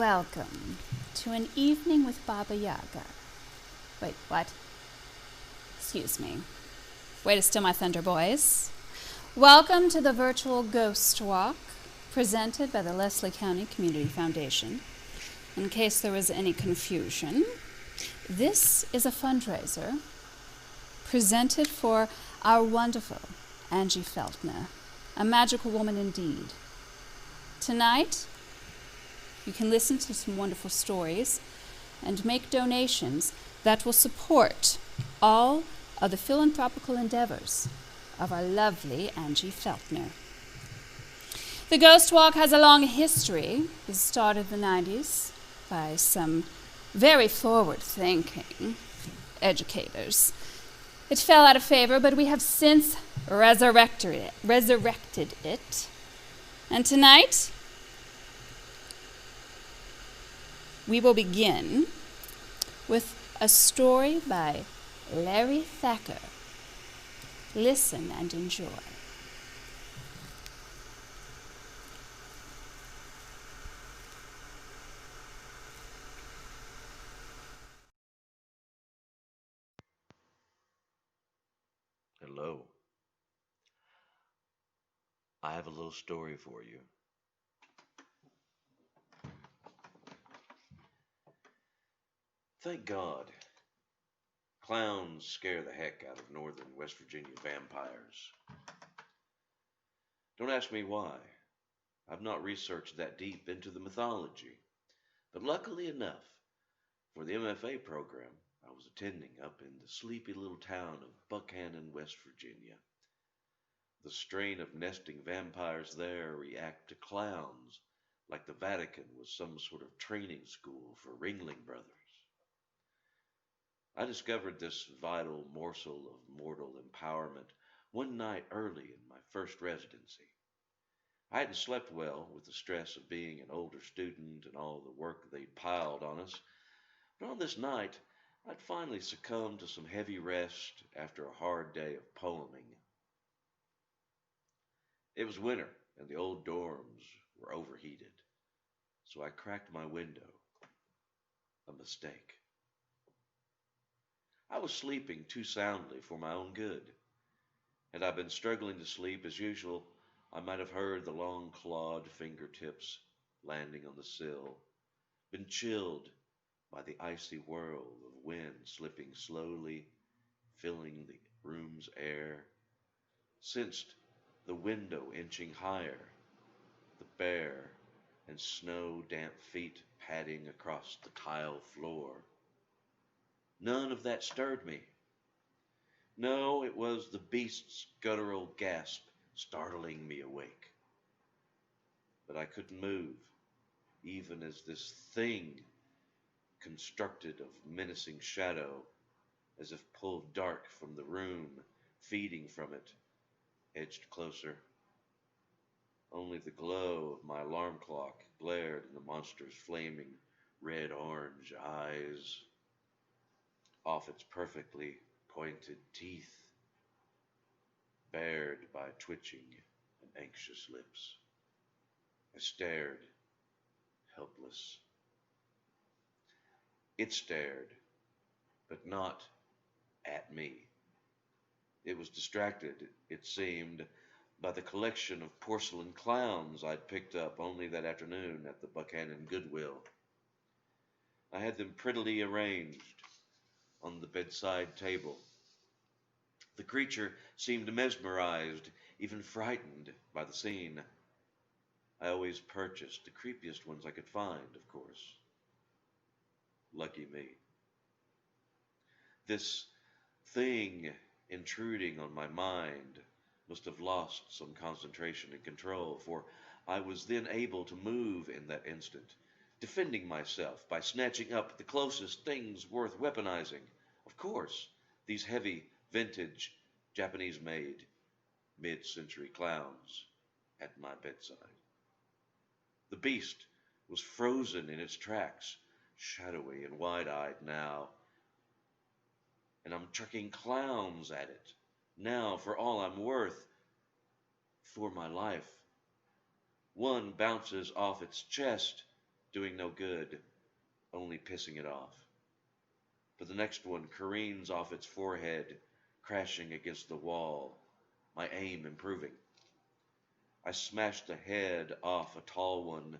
Welcome to an evening with Baba Yaga. Wait, what? Excuse me. Way to steal my thunder, boys. Welcome to the virtual Ghost Walk, presented by the Leslie County Community Foundation. In case there was any confusion, this is a fundraiser presented for our wonderful Angie Feltner, a magical woman indeed. Tonight, you can listen to some wonderful stories and make donations that will support all of the philanthropical endeavors of our lovely Angie Feltner. The Ghost Walk has a long history. It started in the 90s by some very forward-thinking educators. It fell out of favor, but we have since resurrected it. And tonight, we will begin with a story by Larry Thacker. Listen and enjoy. Hello. I have a little story for you. Thank God. Clowns scare the heck out of northern West Virginia vampires. Don't ask me why. I've not researched that deep into the mythology. But luckily enough, for the MFA program I was attending up in the sleepy little town of Buckhannon, West Virginia, the strain of nesting vampires there react to clowns like the Vatican was some sort of training school for Ringling Brothers. I discovered this vital morsel of mortal empowerment one night early in my first residency. I hadn't slept well with the stress of being an older student and all the work they'd piled on us, but on this night I'd finally succumbed to some heavy rest after a hard day of poeming. It was winter and the old dorms were overheated, so I cracked my window. A mistake. I was sleeping too soundly for my own good. Had I been struggling to sleep as usual, I might have heard the long clawed fingertips landing on the sill, been chilled by the icy whirl of wind slipping slowly, filling the room's air, sensed the window inching higher, the bare and snow-damp feet padding across the tile floor. None of that stirred me. No, it was the beast's guttural gasp startling me awake. But I couldn't move, even as this thing, constructed of menacing shadow, as if pulled dark from the room, feeding from it, edged closer. Only the glow of my alarm clock glared in the monster's flaming red-orange eyes, off its perfectly pointed teeth, bared by twitching and anxious lips. I stared, helpless. It stared, but not at me. It was distracted, it seemed, by the collection of porcelain clowns I'd picked up only that afternoon at the Buckhannon Goodwill. I had them prettily arranged on the bedside table. The creature seemed mesmerized, even frightened by the scene. I always purchased the creepiest ones I could find, of course. Lucky me. This thing intruding on my mind must have lost some concentration and control, for I was then able to move in that instant, defending myself by snatching up the closest things worth weaponizing. Of course, these heavy, vintage, Japanese-made, mid-century clowns at my bedside. The beast was frozen in its tracks, shadowy and wide-eyed now, and I'm chucking clowns at it, now for all I'm worth, for my life. One bounces off its chest, doing no good, only pissing it off. But the next one careens off its forehead, crashing against the wall, my aim improving. I smashed the head off a tall one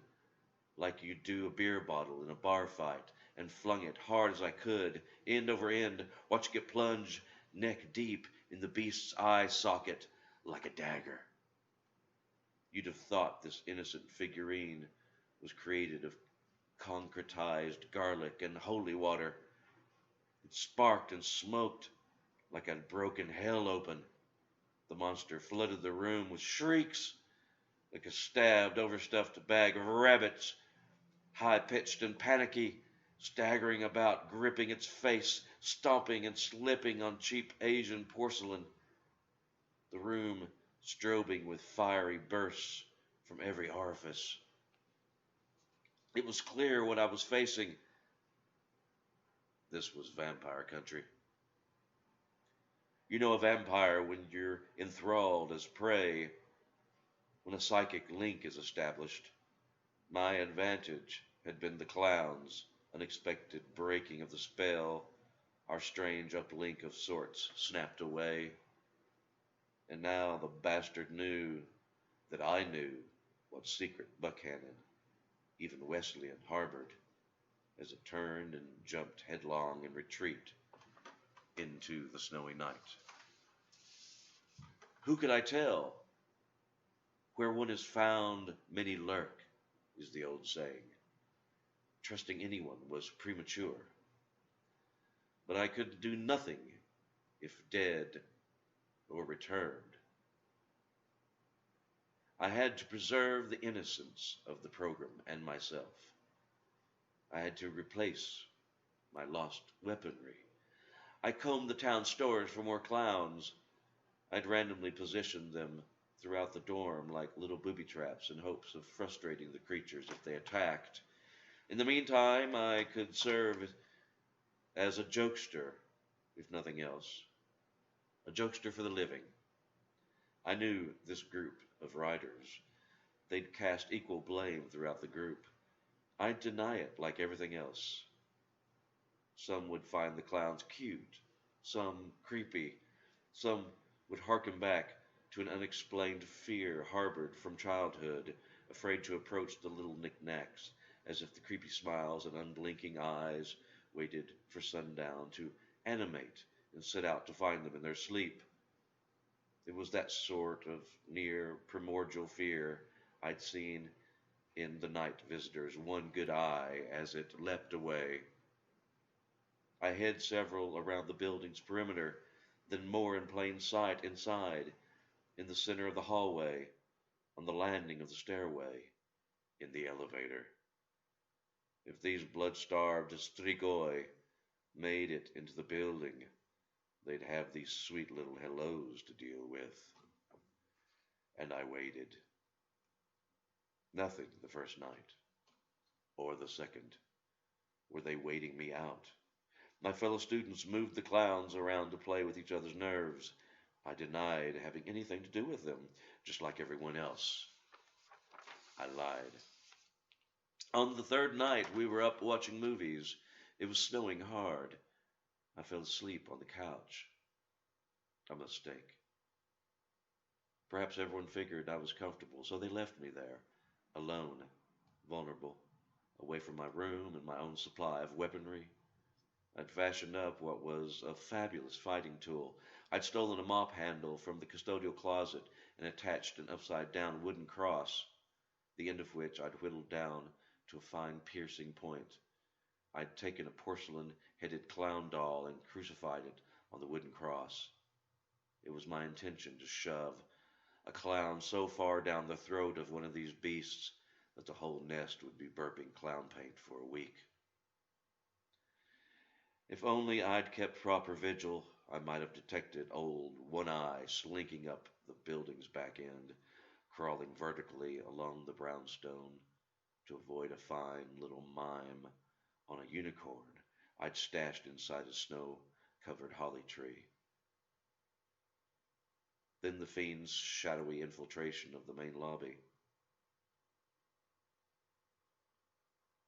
like you'd do a beer bottle in a bar fight, and flung it hard as I could, end over end, watching it plunge neck deep in the beast's eye socket like a dagger. You'd have thought this innocent figurine was created of concretized garlic and holy water. It sparked and smoked like I'd broken hell open. The monster flooded the room with shrieks like a stabbed, overstuffed bag of rabbits, high-pitched and panicky, staggering about, gripping its face, stomping and slipping on cheap Asian porcelain. The room strobing with fiery bursts from every orifice. It was clear what I was facing. This was vampire country. You know a vampire when you're enthralled as prey, when a psychic link is established. My advantage had been the clown's unexpected breaking of the spell, our strange uplink of sorts snapped away. And now the bastard knew that I knew what secret Buckhannon, even Wesleyan, harbored, as it turned and jumped headlong in retreat into the snowy night. Who could I tell? Where one is found, many lurk, is the old saying. Trusting anyone was premature. But I could do nothing if dead or returned. I had to preserve the innocence of the program and myself. I had to replace my lost weaponry. I combed the town stores for more clowns. I'd randomly positioned them throughout the dorm like little booby traps in hopes of frustrating the creatures if they attacked. In the meantime, I could serve as a jokester, if nothing else. A jokester for the living. I knew this group of writers. They'd cast equal blame throughout the group. I'd deny it like everything else. Some would find the clowns cute, some creepy, some would hearken back to an unexplained fear harbored from childhood, afraid to approach the little knickknacks, as if the creepy smiles and unblinking eyes waited for sundown to animate and set out to find them in their sleep. It was that sort of near primordial fear I'd seen in the night visitor's one good eye as it leapt away. I hid several around the building's perimeter, then more in plain sight inside, in the center of the hallway, on the landing of the stairway, in the elevator. If these blood-starved strigoi made it into the building, they'd have these sweet little hellos to deal with. And I waited. Nothing the first night, or the second. Were they waiting me out? My fellow students moved the clowns around to play with each other's nerves. I denied having anything to do with them, just like everyone else. I lied. On the third night, we were up watching movies. It was snowing hard. I fell asleep on the couch. A mistake. Perhaps everyone figured I was comfortable, so they left me there, alone, vulnerable, away from my room and my own supply of weaponry. I'd fashioned up what was a fabulous fighting tool. I'd stolen a mop handle from the custodial closet and attached an upside-down wooden cross, the end of which I'd whittled down to a fine piercing point. I'd taken a porcelain-headed clown doll and crucified it on the wooden cross. It was my intention to shove a clown so far down the throat of one of these beasts that the whole nest would be burping clown paint for a week. If only I'd kept proper vigil, I might have detected old One Eye slinking up the building's back end, crawling vertically along the brownstone to avoid a fine little mime on a unicorn I'd stashed inside a snow-covered holly tree. Then the fiend's shadowy infiltration of the main lobby.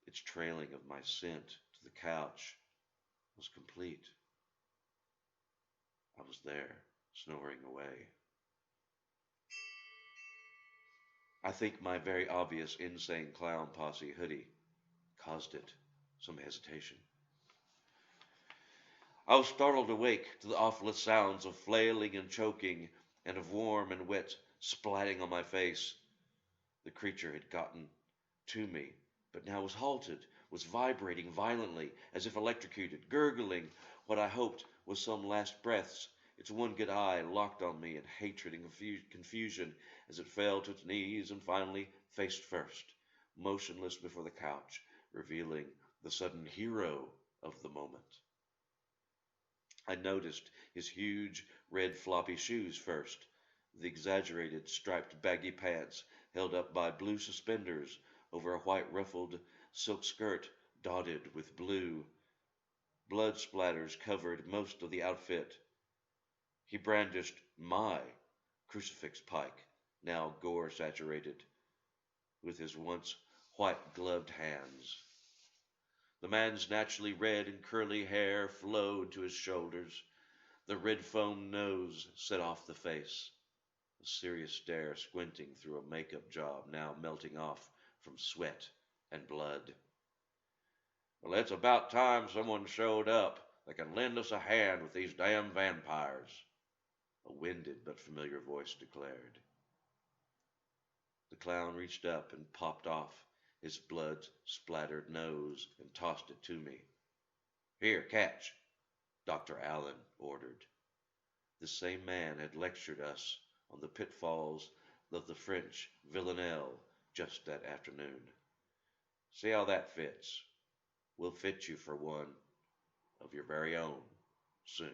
Its trailing of my scent to the couch was complete. I was there, snoring away. I think my very obvious insane clown posse hoodie caused it some hesitation. I was startled awake to the awfulest sounds of flailing and choking, and of warm and wet splatting on my face. The creature had gotten to me, but now was halted, was vibrating violently, as if electrocuted, gurgling what I hoped was some last breaths. Its one good eye locked on me in hatred and confusion as it fell to its knees and finally faced first, motionless before the couch, revealing the sudden hero of the moment. I noticed his huge red floppy shoes first, the exaggerated striped baggy pants held up by blue suspenders over a white ruffled silk skirt dotted with blue. Blood splatters covered most of the outfit. He brandished my crucifix pike, now gore saturated, with his once white gloved hands. The man's naturally red and curly hair flowed to his shoulders. The red foamed nose set off the face, a serious stare squinting through a makeup job now melting off from sweat and blood. Well, it's about time someone showed up that can lend us a hand with these damn vampires, a winded but familiar voice declared. The clown reached up and popped off his blood-splattered nose and tossed it to me. Here, catch, Dr. Allen ordered. The same man had lectured us on the pitfalls of the French villanelle just that afternoon. See how that fits. We'll fit you for one of your very own soon.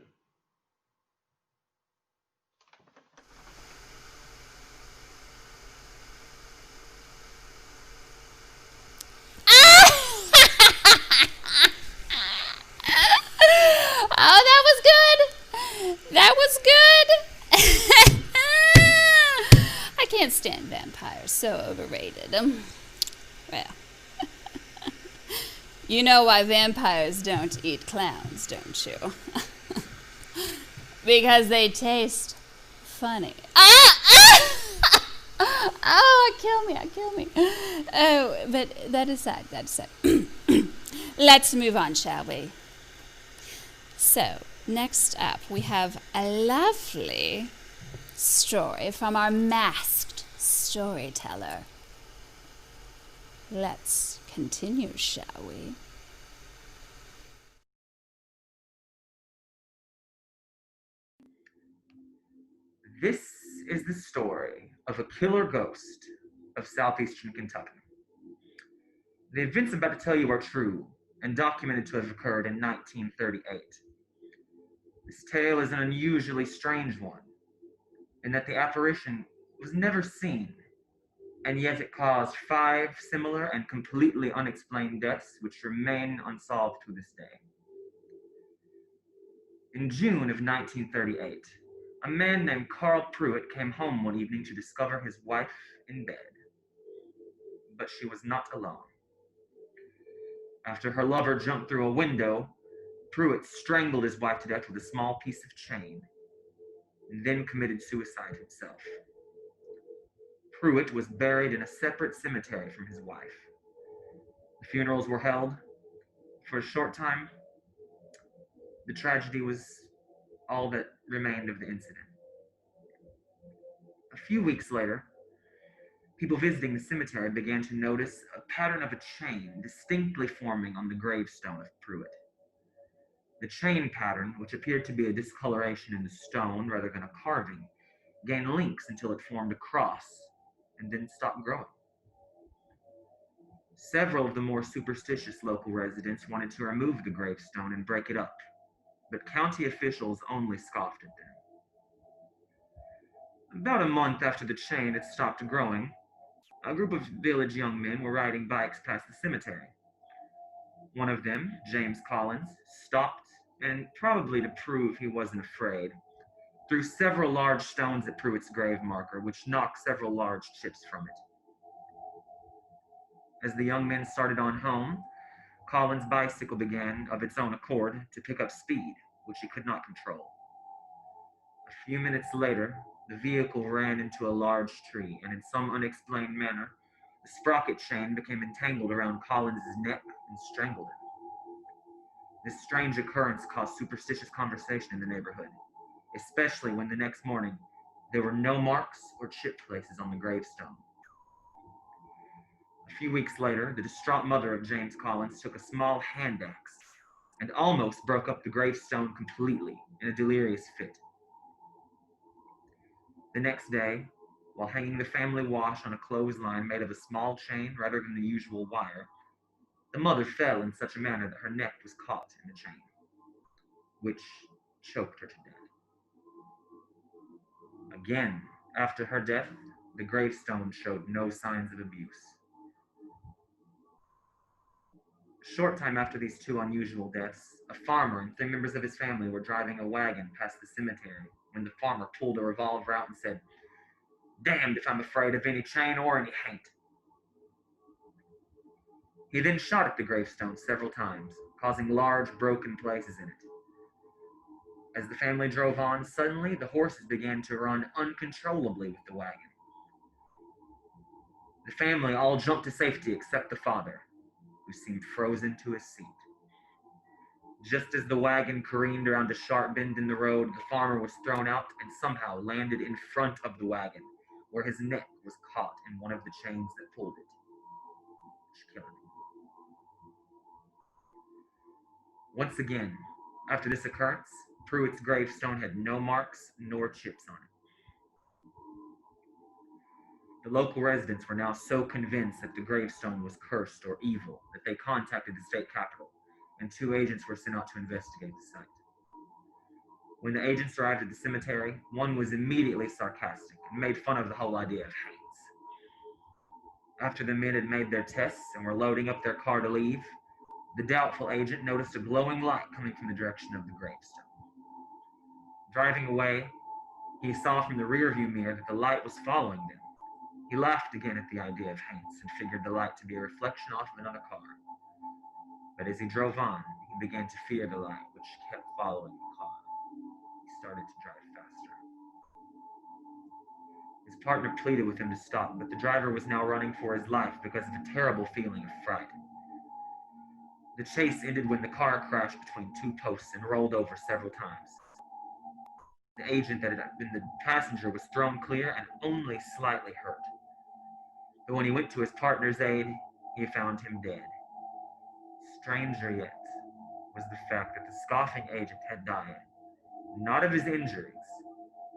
Oh, that was good. That was good. I can't stand vampires. So overrated. Well, you know why vampires don't eat clowns, don't you? Because they taste funny. Oh, kill me. Oh, but that aside. Let's move on, shall we? So, next up, we have a lovely story from our masked storyteller. Let's continue, shall we? This is the story of a killer ghost of southeastern Kentucky. The events I'm about to tell you are true and documented to have occurred in 1938. This tale is an unusually strange one, in that the apparition was never seen, and yet it caused 5 similar and completely unexplained deaths which remain unsolved to this day. In June of 1938, a man named Carl Pruitt came home one evening to discover his wife in bed. But she was not alone. After her lover jumped through a window, Pruitt strangled his wife to death with a small piece of chain, and then committed suicide himself. Pruitt was buried in a separate cemetery from his wife. The funerals were held. For a short time, the tragedy was all that remained of the incident. A few weeks later, people visiting the cemetery began to notice a pattern of a chain distinctly forming on the gravestone of Pruitt. The chain pattern, which appeared to be a discoloration in the stone rather than a carving, gained links until it formed a cross and then stopped growing. Several of the more superstitious local residents wanted to remove the gravestone and break it up, but county officials only scoffed at them. About a month after the chain had stopped growing, a group of village young men were riding bikes past the cemetery. One of them, James Collins, stopped, and probably to prove he wasn't afraid, threw several large stones at Pruitt's grave marker, which knocked several large chips from it. As the young men started on home, Colin's bicycle began, of its own accord, to pick up speed, which he could not control. A few minutes later, the vehicle ran into a large tree, and in some unexplained manner, the sprocket chain became entangled around Collins's neck and strangled him. This strange occurrence caused superstitious conversation in the neighborhood, especially when the next morning there were no marks or chip places on the gravestone. A few weeks later, the distraught mother of James Collins took a small hand axe and almost broke up the gravestone completely in a delirious fit. The next day, while hanging the family wash on a clothesline made of a small chain rather than the usual wire, the mother fell in such a manner that her neck was caught in the chain, which choked her to death. Again, after her death, the gravestone showed no signs of abuse. A short time after these two unusual deaths, a farmer and 3 members of his family were driving a wagon past the cemetery when the farmer pulled a revolver out and said, "Damned if I'm afraid of any chain or any haint." He then shot at the gravestone several times, causing large broken places in it. As the family drove on, suddenly the horses began to run uncontrollably with the wagon. The family all jumped to safety except the father, who seemed frozen to his seat. Just as the wagon careened around a sharp bend in the road, the farmer was thrown out and somehow landed in front of the wagon, where his neck was caught in one of the chains that pulled it, which killed him. Once again, after this occurrence, Pruitt's gravestone had no marks nor chips on it. The local residents were now so convinced that the gravestone was cursed or evil that they contacted the state capitol, and 2 agents were sent out to investigate the site. When the agents arrived at the cemetery, one was immediately sarcastic and made fun of the whole idea of haints. After the men had made their tests and were loading up their car to leave, the doubtful agent noticed a glowing light coming from the direction of the gravestone. Driving away, he saw from the rearview mirror that the light was following them. He laughed again at the idea of haints and figured the light to be a reflection off of another car. But as he drove on, he began to fear the light, which kept following the car. He started to drive faster. His partner pleaded with him to stop, but the driver was now running for his life because of a terrible feeling of fright. The chase ended when the car crashed between 2 posts and rolled over several times. The agent that had been the passenger was thrown clear and only slightly hurt. But when he went to his partner's aid, he found him dead. Stranger yet was the fact that the scoffing agent had died, not of his injuries,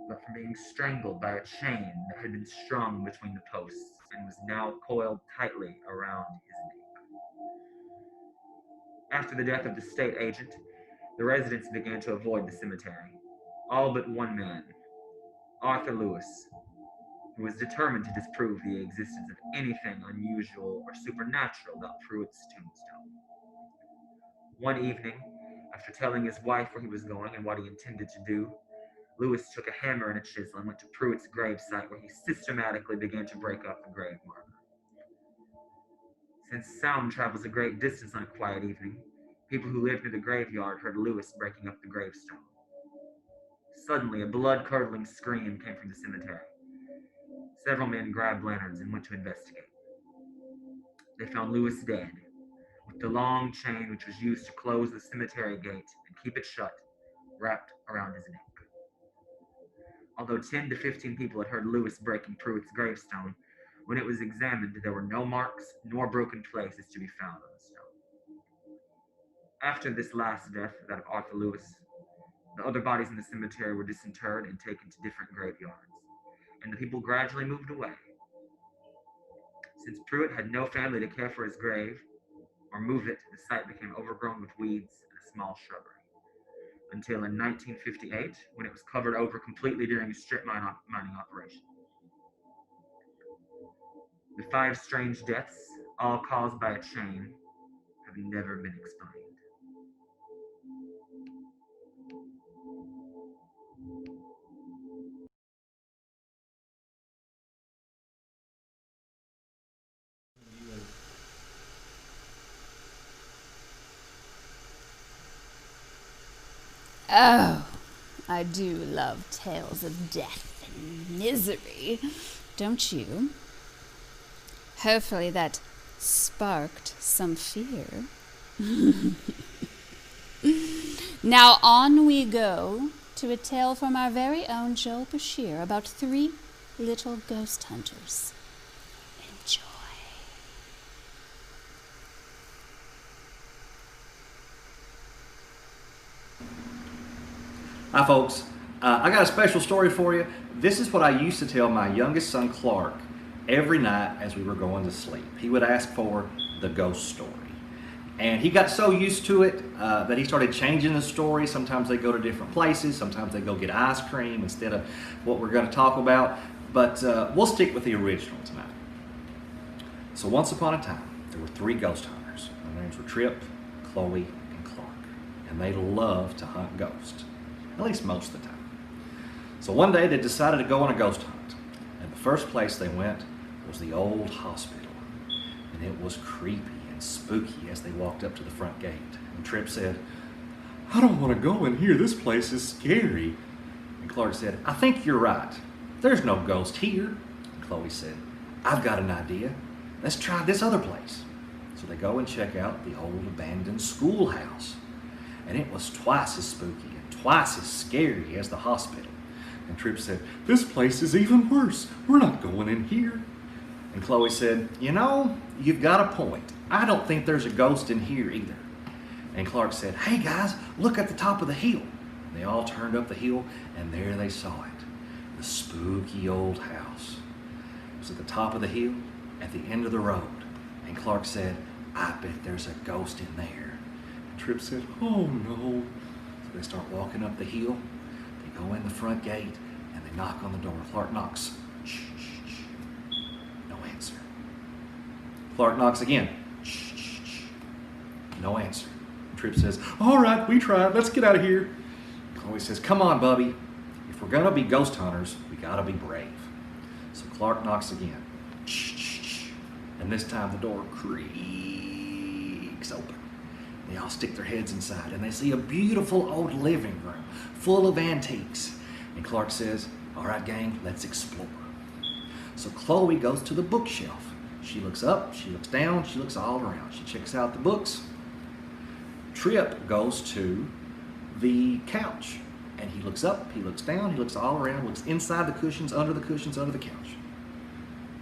but from being strangled by a chain that had been strung between the posts and was now coiled tightly around his neck. After the death of the state agent, the residents began to avoid the cemetery, all but one man, Arthur Lewis, who was determined to disprove the existence of anything unusual or supernatural about Pruitt's tombstone. One evening, after telling his wife where he was going and what he intended to do, Lewis took a hammer and a chisel and went to Pruitt's gravesite, where he systematically began to break up the grave marker. Since sound travels a great distance on a quiet evening, people who lived near the graveyard heard Lewis breaking up the gravestone. Suddenly, a blood-curdling scream came from the cemetery. Several men grabbed lanterns and went to investigate. They found Lewis dead, with the long chain which was used to close the cemetery gate and keep it shut wrapped around his neck. Although 10 to 15 people had heard Lewis breaking Pruitt's gravestone, when it was examined, there were no marks nor broken places to be found on the stone. After this last death, that of Arthur Lewis, the other bodies in the cemetery were disinterred and taken to different graveyards, and the people gradually moved away. Since Pruitt had no family to care for his grave or move it, the site became overgrown with weeds and a small shrubbery, until in 1958, when it was covered over completely during a strip mining operation. The 5 strange deaths, all caused by a chain, have never been explained. Oh, I do love tales of death and misery, don't you? Hopefully that sparked some fear. Now on we go to a tale from our very own Joe Beshear about 3 little ghost hunters. Enjoy. Hi folks, I got a special story for you. This is what I used to tell my youngest son Clark every night as we were going to sleep. He would ask for the ghost story. And he got so used to it that he started changing the story. Sometimes they go to different places, sometimes they go get ice cream instead of what we're going to talk about. But we'll stick with the original tonight. So once upon a time, there were 3 ghost hunters. Their names were Trip, Chloe, and Clark. And they loved to hunt ghosts. At least most of the time. So one day they decided to go on a ghost hunt. And the first place they went was the old hospital. And it was creepy and spooky as they walked up to the front gate. And Tripp said, "I don't want to go in here. This place is scary." And Clark said, "I think you're right. There's no ghost here." And Chloe said, "I've got an idea. Let's try this other place." So they go and check out the old abandoned schoolhouse. And it was twice as spooky and twice as scary as the hospital. And Tripp said, "This place is even worse. We're not going in here." And Chloe said, "You know, you've got a point. I don't think there's a ghost in here either." And Clark said, "Hey guys, look at the top of the hill." And they all turned up the hill, and there they saw it. The spooky old house. It was at the top of the hill, at the end of the road. And Clark said, "I bet there's a ghost in there." Tripp said, "Oh no." So they start walking up the hill. They go in the front gate and they knock on the door. Clark knocks. Shh, shh, shh. No answer. Clark knocks again. Shh, shh, shh. No answer. Tripp says, "All right, we tried. Let's get out of here." Chloe says, "Come on, Bubby. If we're gonna be ghost hunters, we gotta be brave." So Clark knocks again. Shh, shh, shh. And this time the door creaks open. They all stick their heads inside and they see a beautiful old living room full of antiques. And Clark says, "All right, gang, let's explore." So Chloe goes to the bookshelf. She looks up, she looks down, she looks all around. She checks out the books. Tripp goes to the couch and he looks up, he looks down, he looks all around, looks inside the cushions, under the couch.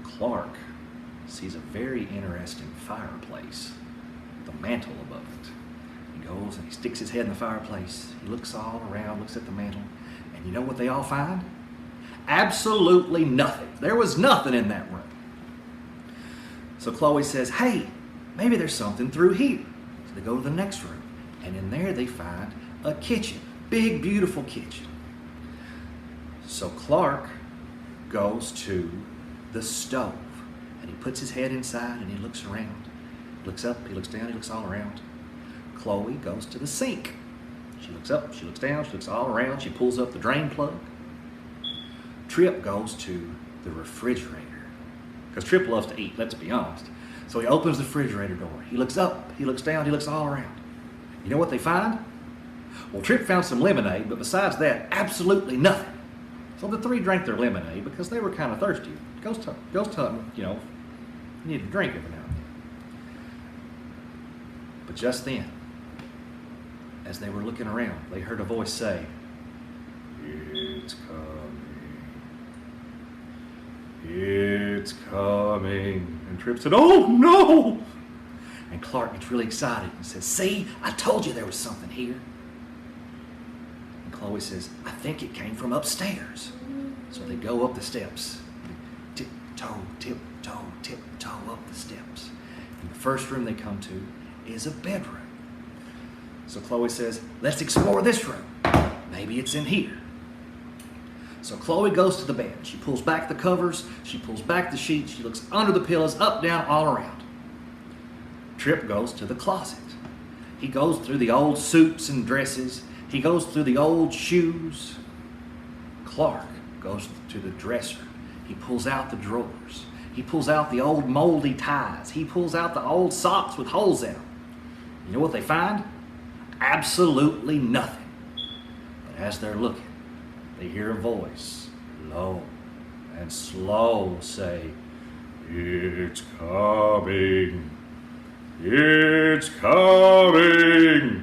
Clark sees a very interesting fireplace with a mantle above it. He goes and he sticks his head in the fireplace. He looks all around, looks at the mantle, and you know what they all find? Absolutely nothing. There was nothing in that room. So Chloe says, "Hey, maybe there's something through here." So they go to the next room, and in there they find a kitchen. Big, beautiful kitchen. So Clark goes to the stove, and he puts his head inside and he looks around. He looks up, he looks down, he looks all around. Chloe goes to the sink. She looks up, she looks down, she looks all around. She pulls up the drain plug. Tripp goes to the refrigerator. Because Tripp loves to eat, let's be honest. So he opens the refrigerator door. He looks up, he looks down, he looks all around. You know what they find? Well, Tripp found some lemonade, but besides that, absolutely nothing. So the 3 drank their lemonade because they were kind of thirsty. Ghost hunting, you need a drink every now and then. But just then, as they were looking around, they heard a voice say, "It's coming. It's coming." And Tripp said, "Oh no!" And Clark gets really excited and says, "See, I told you there was something here." And Chloe says, "I think it came from upstairs." So they go up the steps. Tiptoe, tiptoe, tiptoe up the steps. And the first room they come to is a bedroom. So Chloe says, "Let's explore this room. Maybe it's in here." So Chloe goes to the bed. She pulls back the covers. She pulls back the sheets. She looks under the pillows, up, down, all around. Tripp goes to the closet. He goes through the old suits and dresses. He goes through the old shoes. Clark goes to the dresser. He pulls out the drawers. He pulls out the old moldy ties. He pulls out the old socks with holes in them. You know what they find? Absolutely nothing. But as they're looking, they hear a voice, low and slow, say, "It's coming. It's coming."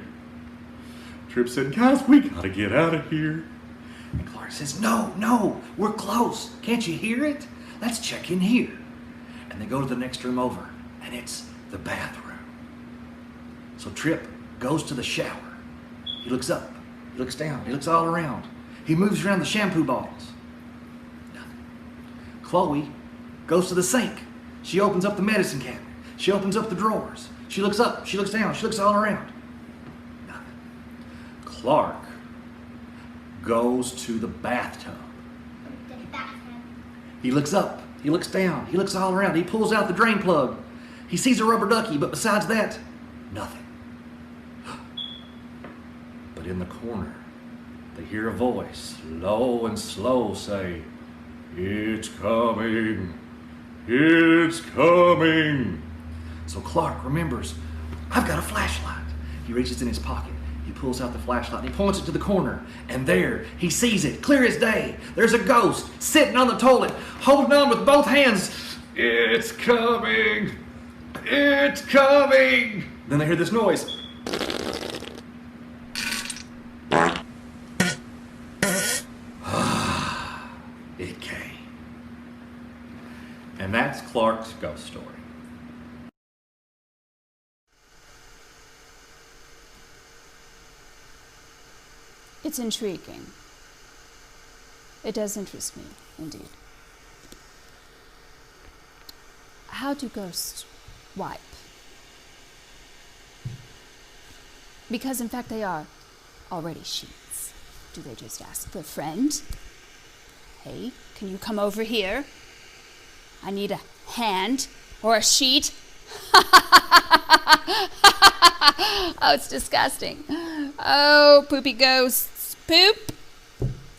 Trip said, "Guys, we gotta get out of here." And Clark says, No, we're close. Can't you hear it? Let's check in here." And they go to the next room over, and it's the bathroom. So Trip goes to the shower. He looks up, he looks down, he looks all around. He moves around the shampoo bottles. Nothing. Chloe goes to the sink. She opens up the medicine cabinet. She opens up the drawers. She looks up, she looks down, she looks all around. Nothing. Clark goes to the bathtub. He looks up, he looks down, he looks all around. He pulls out the drain plug. He sees a rubber ducky, but besides that, nothing. But in the corner, they hear a voice, low and slow, say, "It's coming. It's coming." So Clark remembers, I've got a flashlight. He reaches in his pocket. He pulls out the flashlight and he points it to the corner. And there, he sees it, clear as day. There's a ghost sitting on the toilet, holding on with both hands. "It's coming. It's coming." Then they hear this noise. It came. And that's Clark's ghost story. It's intriguing. It does interest me, indeed. How do ghosts wipe? Because, in fact, they are already sheets. Do they just ask their friend, "Hey, can you come over here? I need a hand or a sheet." Oh, it's disgusting. Oh, poopy ghosts. Poop.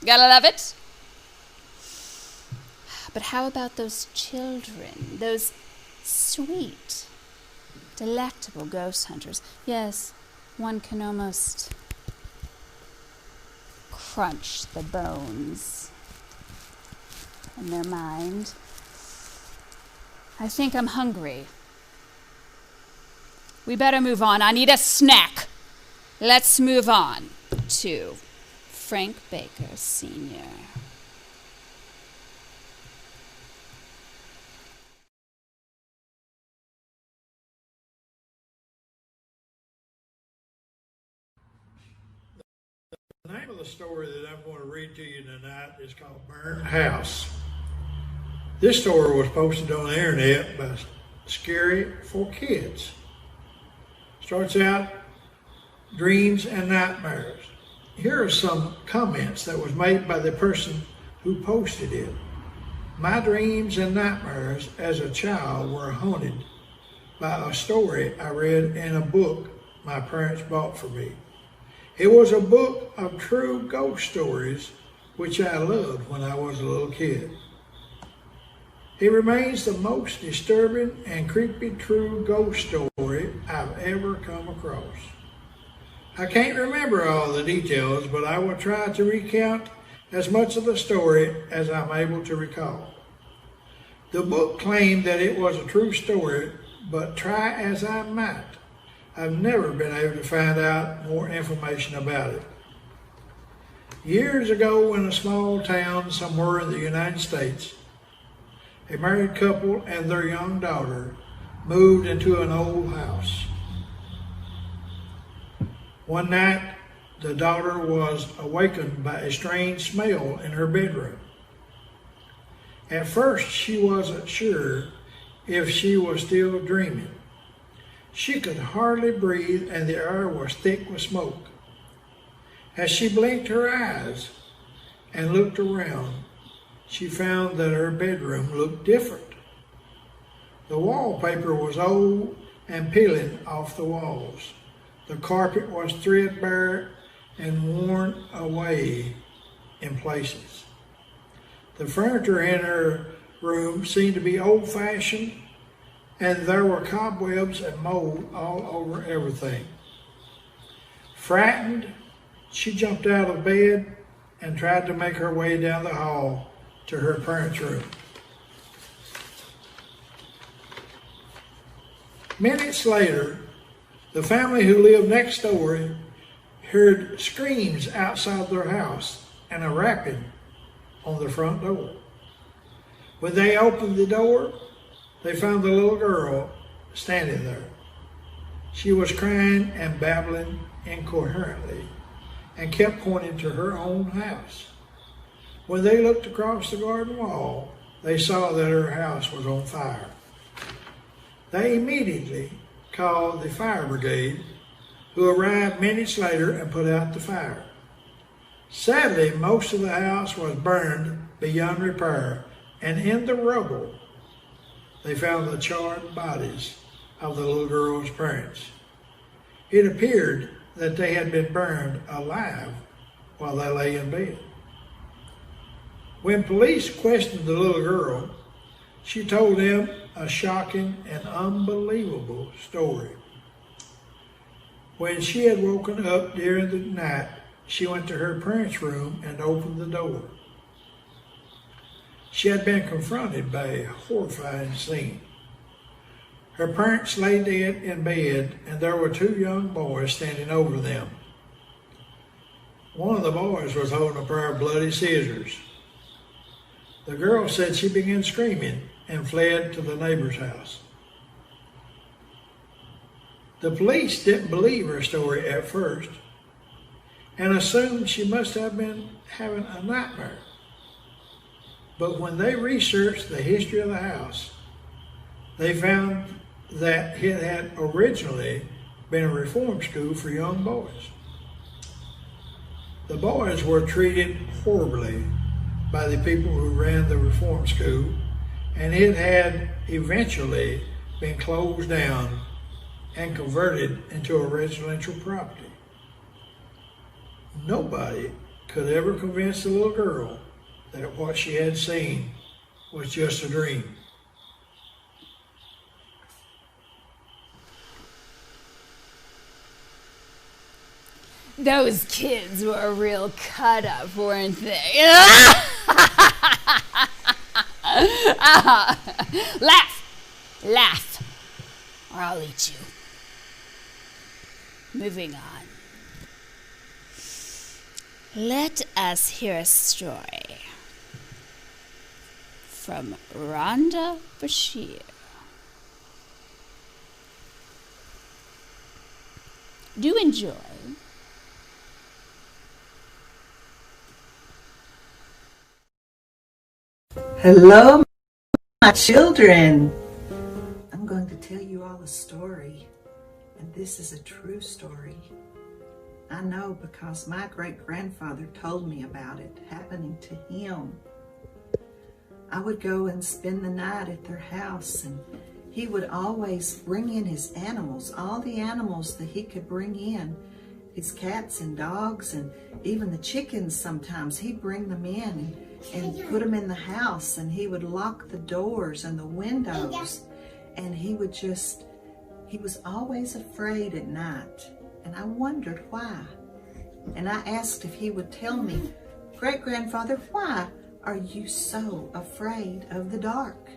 Gotta love it. But how about those children? Those sweet, delectable ghost hunters? Yes, one can almost crunch the bones in their mind. I think I'm hungry. We better move on. I need a snack. Let's move on to Frank Baker Sr. The name of the story that I'm going to read to you tonight is called Burnt House. This story was posted on the internet by Scary for Kids. Starts out, dreams and nightmares. Here are some comments that was made by the person who posted it. My dreams and nightmares as a child were haunted by a story I read in a book my parents bought for me. It was a book of true ghost stories, which I loved when I was a little kid. It remains the most disturbing and creepy true ghost story I've ever come across. I can't remember all the details, but I will try to recount as much of the story as I'm able to recall. The book claimed that it was a true story, but try as I might, I've never been able to find out more information about it. Years ago, in a small town somewhere in the United States, a married couple and their young daughter moved into an old house. One night, the daughter was awakened by a strange smell in her bedroom. At first, she wasn't sure if she was still dreaming. She could hardly breathe and the air was thick with smoke. As she blinked her eyes and looked around, she found that her bedroom looked different. The wallpaper was old and peeling off the walls. The carpet was threadbare and worn away in places. The furniture in her room seemed to be old-fashioned, and there were cobwebs and mold all over everything. Frightened, She jumped out of bed and tried to make her way down the hall to her parents' room. Minutes later, the family who lived next door heard screams outside their house and a rapping on the front door. When they opened the door, they found the little girl standing there. She was crying and babbling incoherently and kept pointing to her own house. When they looked across the garden wall, they saw that her house was on fire. They immediately called the fire brigade, who arrived minutes later and put out the fire. Sadly, most of the house was burned beyond repair, and in the rubble, they found the charred bodies of the little girl's parents. It appeared that they had been burned alive while they lay in bed. When police questioned the little girl, she told them a shocking and unbelievable story. When she had woken up during the night, she went to her parents' room and opened the door. She had been confronted by a horrifying scene. Her parents lay dead in bed, and there were two young boys standing over them. One of the boys was holding a pair of bloody scissors. The girl said she began screaming and fled to the neighbor's house. The police didn't believe her story at first and assumed she must have been having a nightmare. But when they researched the history of the house, they found that it had originally been a reform school for young boys. The boys were treated horribly by the people who ran the reform school, and it had eventually been closed down and converted into a residential property. Nobody could ever convince the little girl that what she had seen was just a dream. Those kids were a real cut up, weren't they? Laugh! Laugh! Or I'll eat you. Moving on. Let us hear a story from Rhonda Beshear. Do enjoy. Hello, my children. I'm going to tell you all a story, and this is a true story. I know because my great-grandfather told me about it happening to him. I would go and spend the night at their house, and he would always bring in his animals, all the animals that he could bring in, his cats and dogs, and even the chickens sometimes. He'd bring them in and put them in the house, and he would lock the doors and the windows, and he was always afraid at night, and I wondered why. And I asked if he would tell me, "Great-grandfather, why are you so afraid of the dark?"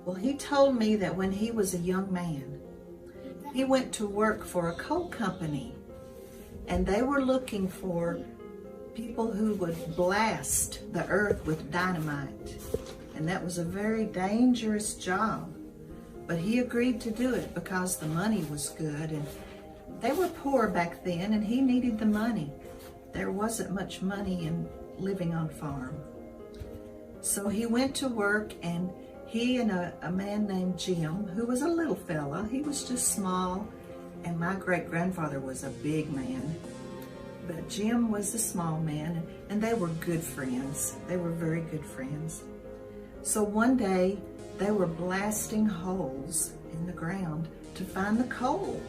Well, he told me that when he was a young man, he went to work for a coal company, and they were looking for people who would blast the earth with dynamite. And that was a very dangerous job. But he agreed to do it because the money was good, and they were poor back then, and he needed the money. There wasn't much money in living on farm. So he went to work, and he and a man named Jim, who was a little fella, he was just small, and my great-grandfather was a big man. But Jim was the small man, and they were good friends. They were very good friends. So one day, they were blasting holes in the ground to find the coal.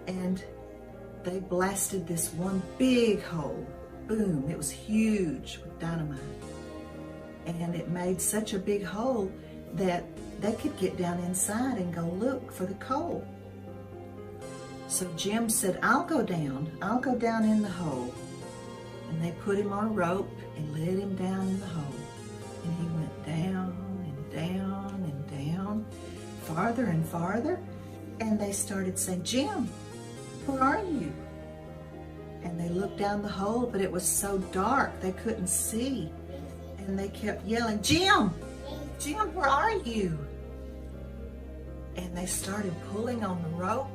And they blasted this one big hole. Boom, it was huge with dynamite. And it made such a big hole that they could get down inside and go look for the coal. So Jim said, I'll go down in the hole. And they put him on a rope and let him down in the hole. And he went down and down and down, farther and farther. And they started saying, Jim, where are you? And they looked down the hole, but it was so dark they couldn't see. And they kept yelling, Jim, Jim, where are you? And they started pulling on the rope,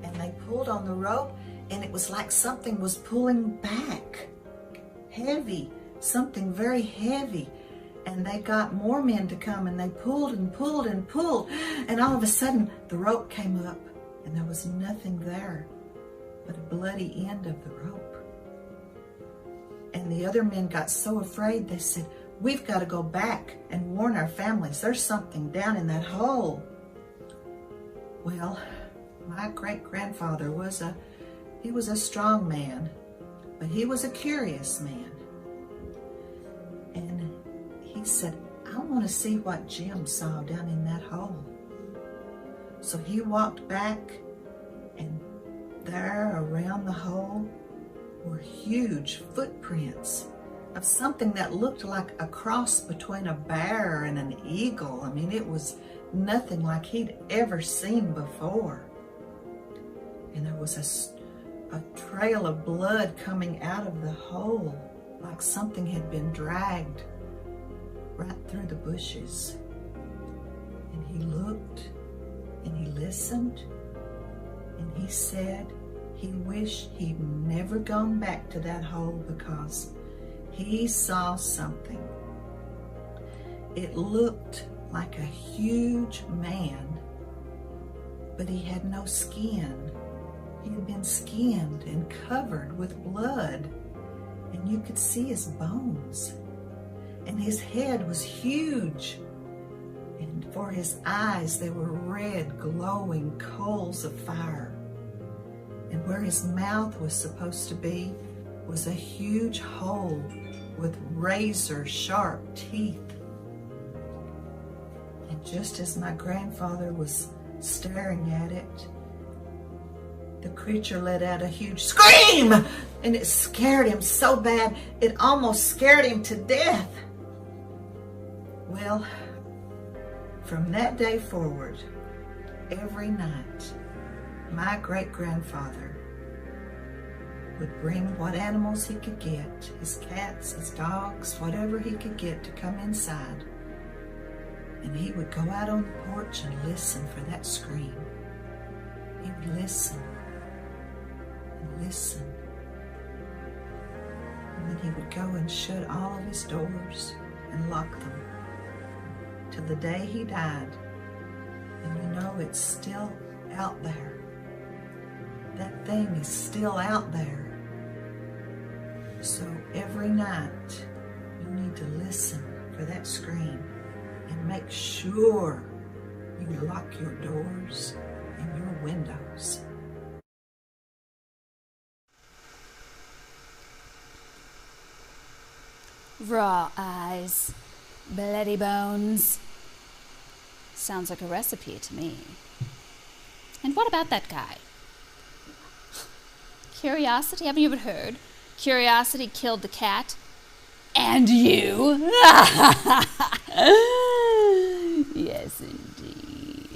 and they pulled on the rope, and it was like something was pulling back. Heavy, something very heavy. And they got more men to come, and they pulled and pulled and pulled. And all of a sudden, the rope came up, and there was nothing there but a bloody end of the rope. And the other men got so afraid, they said, we've got to go back and warn our families. There's something down in that hole. Well, my great-grandfather was a strong man, but he was a curious man. And he said, I want to see what Jim saw down in that hole. So he walked back, and there around the hole were huge footprints of something that looked like a cross between a bear and an eagle. I mean, it was nothing like he'd ever seen before. And there was a trail of blood coming out of the hole, like something had been dragged right through the bushes. And he looked, and he listened, and he said he wished he'd never gone back to that hole because he saw something. It looked like a huge man, but he had no skin. He had been skinned and covered with blood, and you could see his bones. And his head was huge, and for his eyes they were red, glowing coals of fire. And where his mouth was supposed to be was a huge hole with razor-sharp teeth. And just as my grandfather was staring at it, the creature let out a huge scream, and it scared him so bad it almost scared him to death. Well, from that day forward, every night, my great-grandfather would bring what animals he could get, his cats, his dogs, whatever he could get to come inside. And he would go out on the porch and listen for that scream. He would listen and listen. And then he would go and shut all of his doors and lock them till the day he died. And you know, it's still out there. That thing is still out there. So every night you need to listen for that scream and make sure you lock your doors and your windows. Raw eyes, bloody bones. Sounds like a recipe to me. And what about that guy? Curiosity, haven't you ever heard? Curiosity killed the cat. And you. Yes, indeed.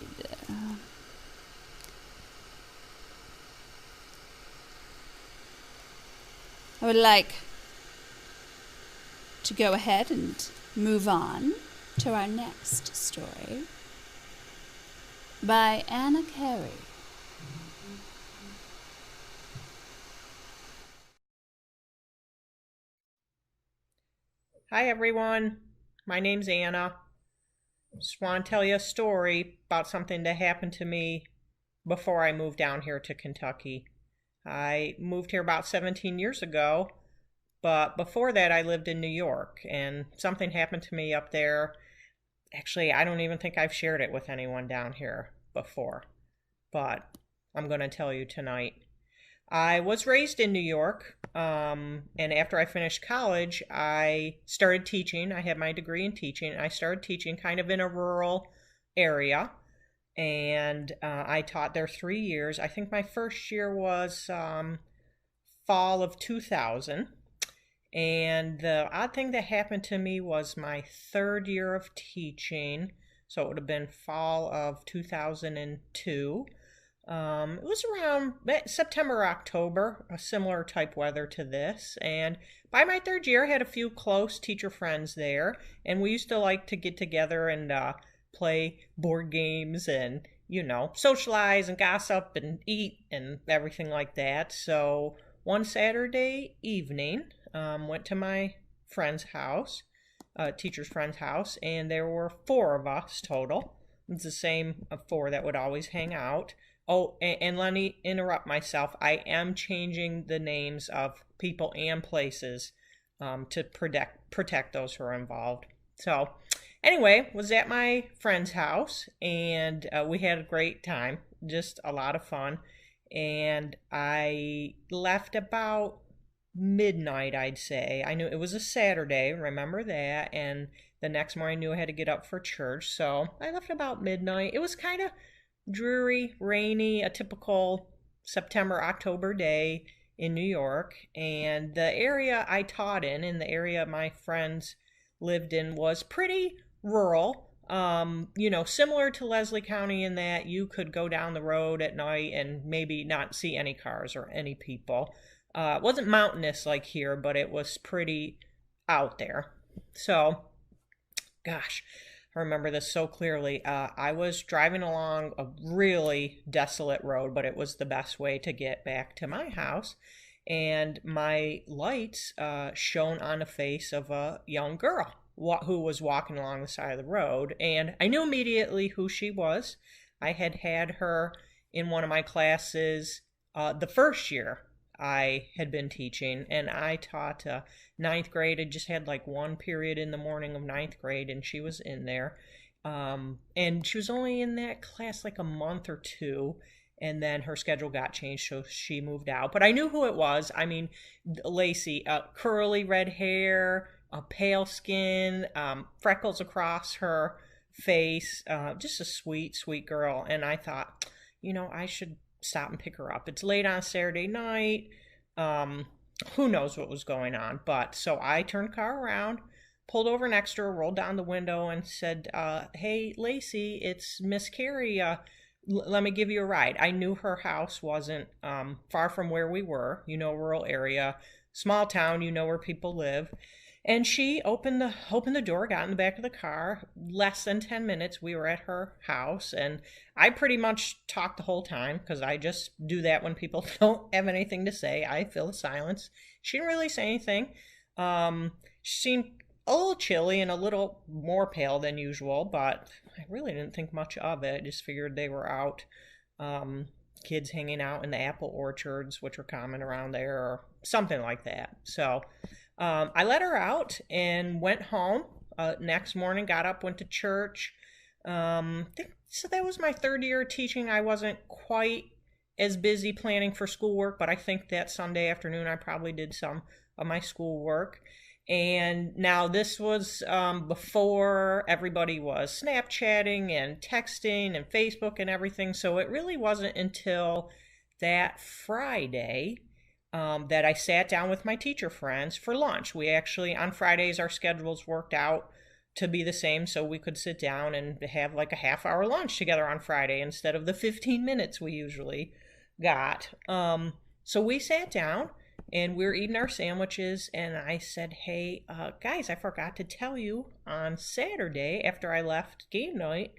I would like to go ahead and move on to our next story by Anna Carey. Hi everyone, my name's Anna. Just want to tell you a story about something that happened to me before I moved down here to Kentucky. I moved here about 17 years ago, but before that I lived in New York, and something happened to me up there. Actually, I don't even think I've shared it with anyone down here before, but I'm going to tell you tonight. I was raised in New York, and after I finished college, I started teaching. I had my degree in teaching, and I started teaching kind of in a rural area. and I taught there 3 years. I think my first year was fall of 2000. And the odd thing that happened to me was my third year of teaching. So it would have been fall of 2002. It was around September, October, a similar type weather to this. And by my third year, I had a few close teacher friends there. And we used to like to get together and play board games and, socialize and gossip and eat and everything like that. So one Saturday evening, went to my friend's house, teacher's friend's house, and there were 4 of us total. It's the same 4 that would always hang out. Oh, and let me interrupt myself. I am changing the names of people and places to protect those who are involved. So anyway, was at my friend's house, and we had a great time, just a lot of fun. And I left about midnight, I'd say. I knew it was a Saturday, remember that, and the next morning I knew I had to get up for church, so I left about midnight. It was kind of dreary, rainy, a typical September, October day in New York, and the area I taught in the area my friends lived in, was pretty rural. Similar to Leslie County in that you could go down the road at night and maybe not see any cars or any people. It wasn't mountainous like here, but it was pretty out there. So, gosh, I remember this so clearly. I was driving along a really desolate road, but it was the best way to get back to my house. And my lights shone on the face of a young girl who was walking along the side of the road. And I knew immediately who she was. I had her in one of my classes the first year I had been teaching, and I taught ninth grade. I just had like one period in the morning of ninth grade, and she was in there. And she was only in that class like a month or two, and then her schedule got changed, so she moved out. But I knew who it was. I mean, Lacey, curly red hair, pale skin, freckles across her face, just a sweet, sweet girl. And I thought, I should stop and pick her up. It's late on Saturday night. Who knows what was going on? But so I turned the car around, pulled over next to her, rolled down the window, and said, "Hey, Lacey, it's Miss Carrie. Let me give you a ride." I knew her house wasn't far from where we were. Rural area, small town. Where people live. And she opened the door, got in the back of the car. Less than 10 minutes, we were at her house, and I pretty much talked the whole time because I just do that when people don't have anything to say. I fill the silence. She didn't really say anything. She seemed a little chilly and a little more pale than usual, but I really didn't think much of it. I just figured they were out, kids hanging out in the apple orchards, which are common around there, or something like that. So I let her out and went home. Next morning, got up, went to church. So that was my third year of teaching. I wasn't quite as busy planning for schoolwork, but I think that Sunday afternoon I probably did some of my schoolwork. And now this was before everybody was Snapchatting and texting and Facebook and everything. So it really wasn't until that Friday that I sat down with my teacher friends for lunch. We actually, on Fridays, our schedules worked out to be the same, so we could sit down and have like a half-hour lunch together on Friday instead of the 15 minutes we usually got. So we sat down, and we were eating our sandwiches, and I said, "Hey, guys, I forgot to tell you, on Saturday, after I left game night,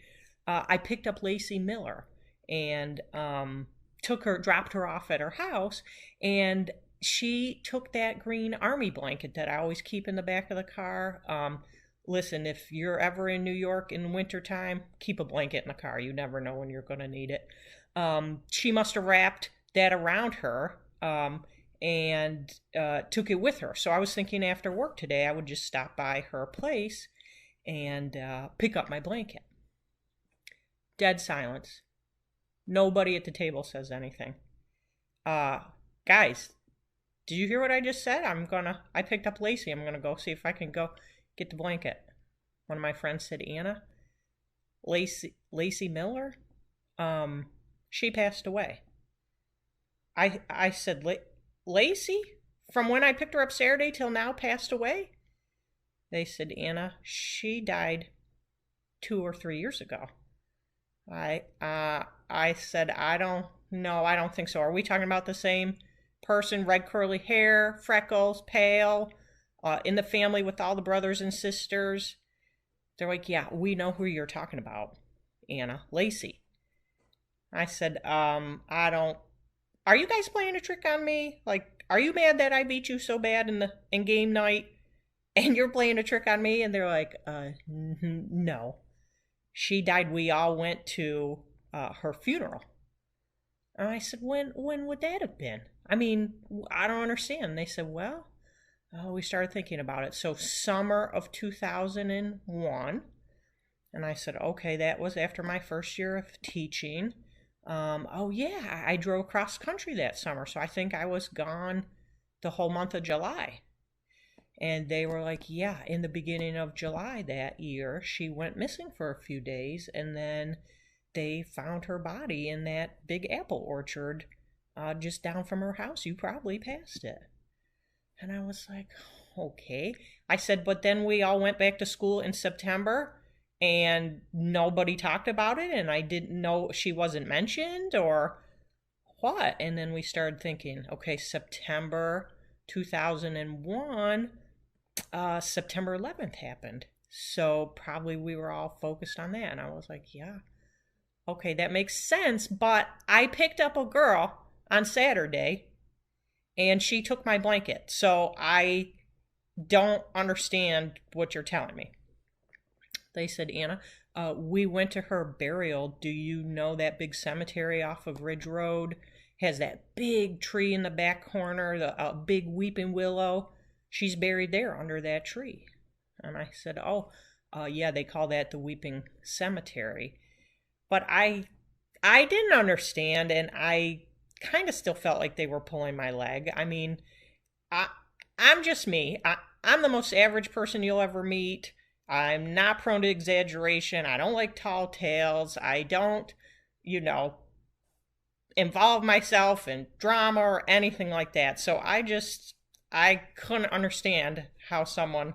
I picked up Lacey Miller, and dropped her off at her house, and she took that green army blanket that I always keep in the back of the car. Listen, if you're ever in New York in wintertime, keep a blanket in the car. You never know when you're going to need it. She must have wrapped that around her and took it with her. So I was thinking after work today, I would just stop by her place and pick up my blanket." Dead silence. Nobody at the table says anything. Guys, did you hear what I just said? I picked up Lacey. I'm going to go see if I can go get the blanket. One of my friends said, "Anna, Lacey Miller? she passed away. I said, Lacey? From when I picked her up Saturday till now passed away? They said, Anna, she died 2 or 3 years ago. I said, I don't know, I don't think so. Are we talking about the same person? Red curly hair, freckles, pale, in the family with all the brothers and sisters? They're like, yeah, we know who you're talking about, Anna, Lacey. I said, I don't. Are you guys playing a trick on me? Like, are you mad that I beat you so bad in game night, and you're playing a trick on me? And they're like, no. She died. We all went to her funeral. And I said, when would that have been? I mean, I don't understand. They said, well, we started thinking about it. So summer of 2001. And I said, okay, that was after my first year of teaching. Oh yeah, I drove cross country that summer, so I think I was gone the whole month of July. And they were like, yeah, in the beginning of July that year, she went missing for a few days, and then they found her body in that big apple orchard just down from her house. You probably passed it. And I was like, okay. I said, but then we all went back to school in September, and nobody talked about it, and I didn't know she wasn't mentioned or what. And then we started thinking, okay, September 2001, September 11th happened. So probably we were all focused on that. And I was like, yeah, okay, that makes sense. But I picked up a girl on Saturday, and she took my blanket. So I don't understand what you're telling me. They said, Anna, we went to her burial. Do you know that big cemetery off of Ridge Road? Has that big tree in the back corner, the big weeping willow. She's buried there under that tree. And I said, oh, yeah, they call that the Weeping Cemetery. But I didn't understand, and I kind of still felt like they were pulling my leg. I mean, I'm just me. I'm the most average person you'll ever meet. I'm not prone to exaggeration. I don't like tall tales. I don't, involve myself in drama or anything like that. So I couldn't understand how someone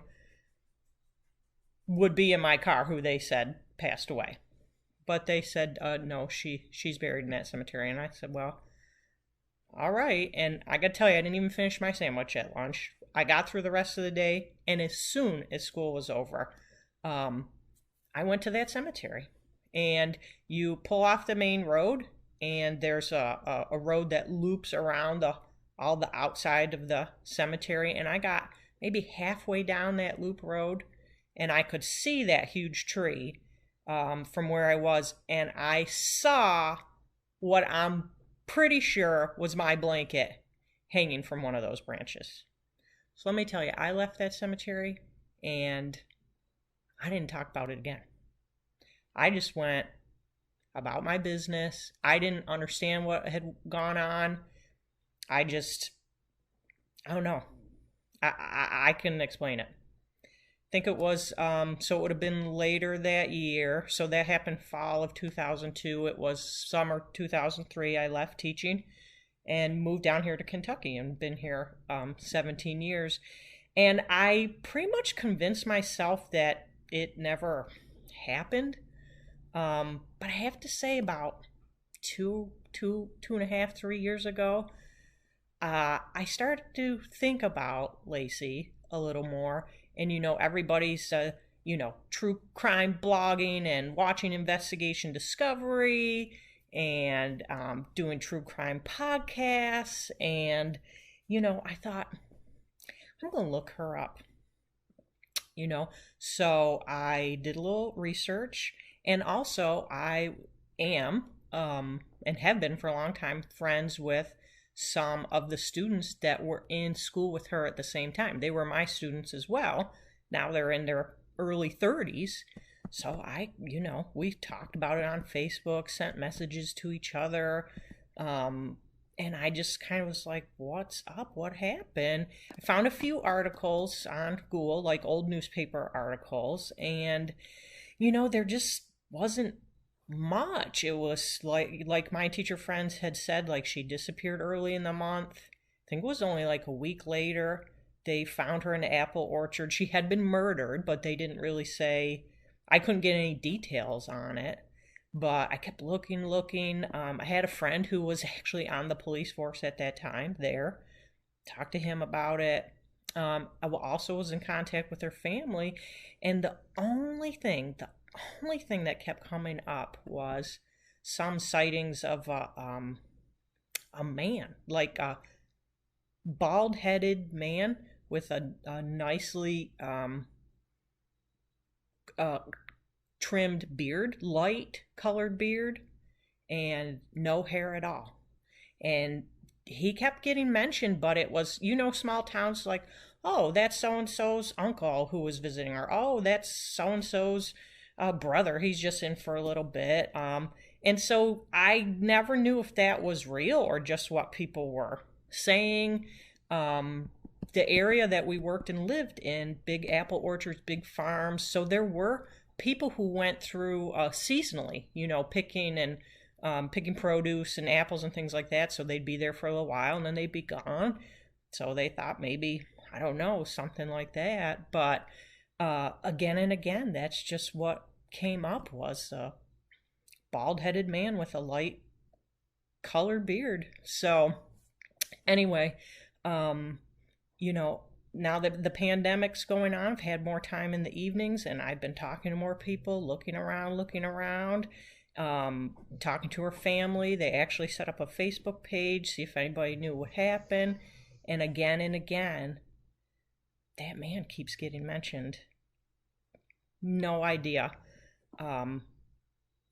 would be in my car who they said passed away. But they said, no, she's buried in that cemetery. And I said, well, all right. And I got to tell you, I didn't even finish my sandwich at lunch. I got through the rest of the day, and as soon as school was over, I went to that cemetery. And you pull off the main road, and there's a road that loops around all the outside of the cemetery. And I got maybe halfway down that loop road, and I could see that huge tree from where I was, and I saw what I'm pretty sure was my blanket hanging from one of those branches. So let me tell you, I left that cemetery, and I didn't talk about it again. I just went about my business. I didn't understand what had gone on. I don't know. I couldn't explain it. I think it was, so it would have been later that year. So that happened fall of 2002. It was summer 2003. I left teaching and moved down here to Kentucky and been here 17 years. And I pretty much convinced myself that it never happened. But I have to say about two and a half, 3 years ago, I started to think about Lacey a little more. And, everybody's, true crime blogging and watching Investigation Discovery and doing true crime podcasts. And, I thought, I'm going to look her up, So I did a little research. And also, I am, and have been for a long time, friends with some of the students that were in school with her at the same time. They were my students as well. Now they're in their early 30s. So we talked about it on Facebook, sent messages to each other. And I just kind of was like, what's up? What happened? I found a few articles on Google, like old newspaper articles. And, there just wasn't much. It was like my teacher friends had said, like she disappeared early in the month. I think it was only like a week later. They found her in an apple orchard. She had been murdered, but they didn't really say. I couldn't get any details on it, but I kept looking. I had a friend who was actually on the police force at that time there. Talked to him about it. I also was in contact with her family, and the only thing that kept coming up was some sightings of a man, like a bald-headed man with a nicely uh, trimmed beard, light colored beard, and no hair at all. And he kept getting mentioned, but it was, small towns like, oh, that's so and so's uncle who was visiting her. Oh, that's so and so's brother. He's just in for a little bit. And so I never knew if that was real or just what people were saying. The area that we worked and lived in, big apple orchards, big farms. So there were people who went through seasonally, picking produce and apples and things like that. So they'd be there for a little while and then they'd be gone. So they thought maybe, I don't know, something like that. But again and again, that's just what came up, was a bald-headed man with a light colored beard. So anyway, now that the pandemic's going on, I've had more time in the evenings and I've been talking to more people, looking around, talking to her family. They actually set up a Facebook page, see if anybody knew what happened. And again, that man keeps getting mentioned. No idea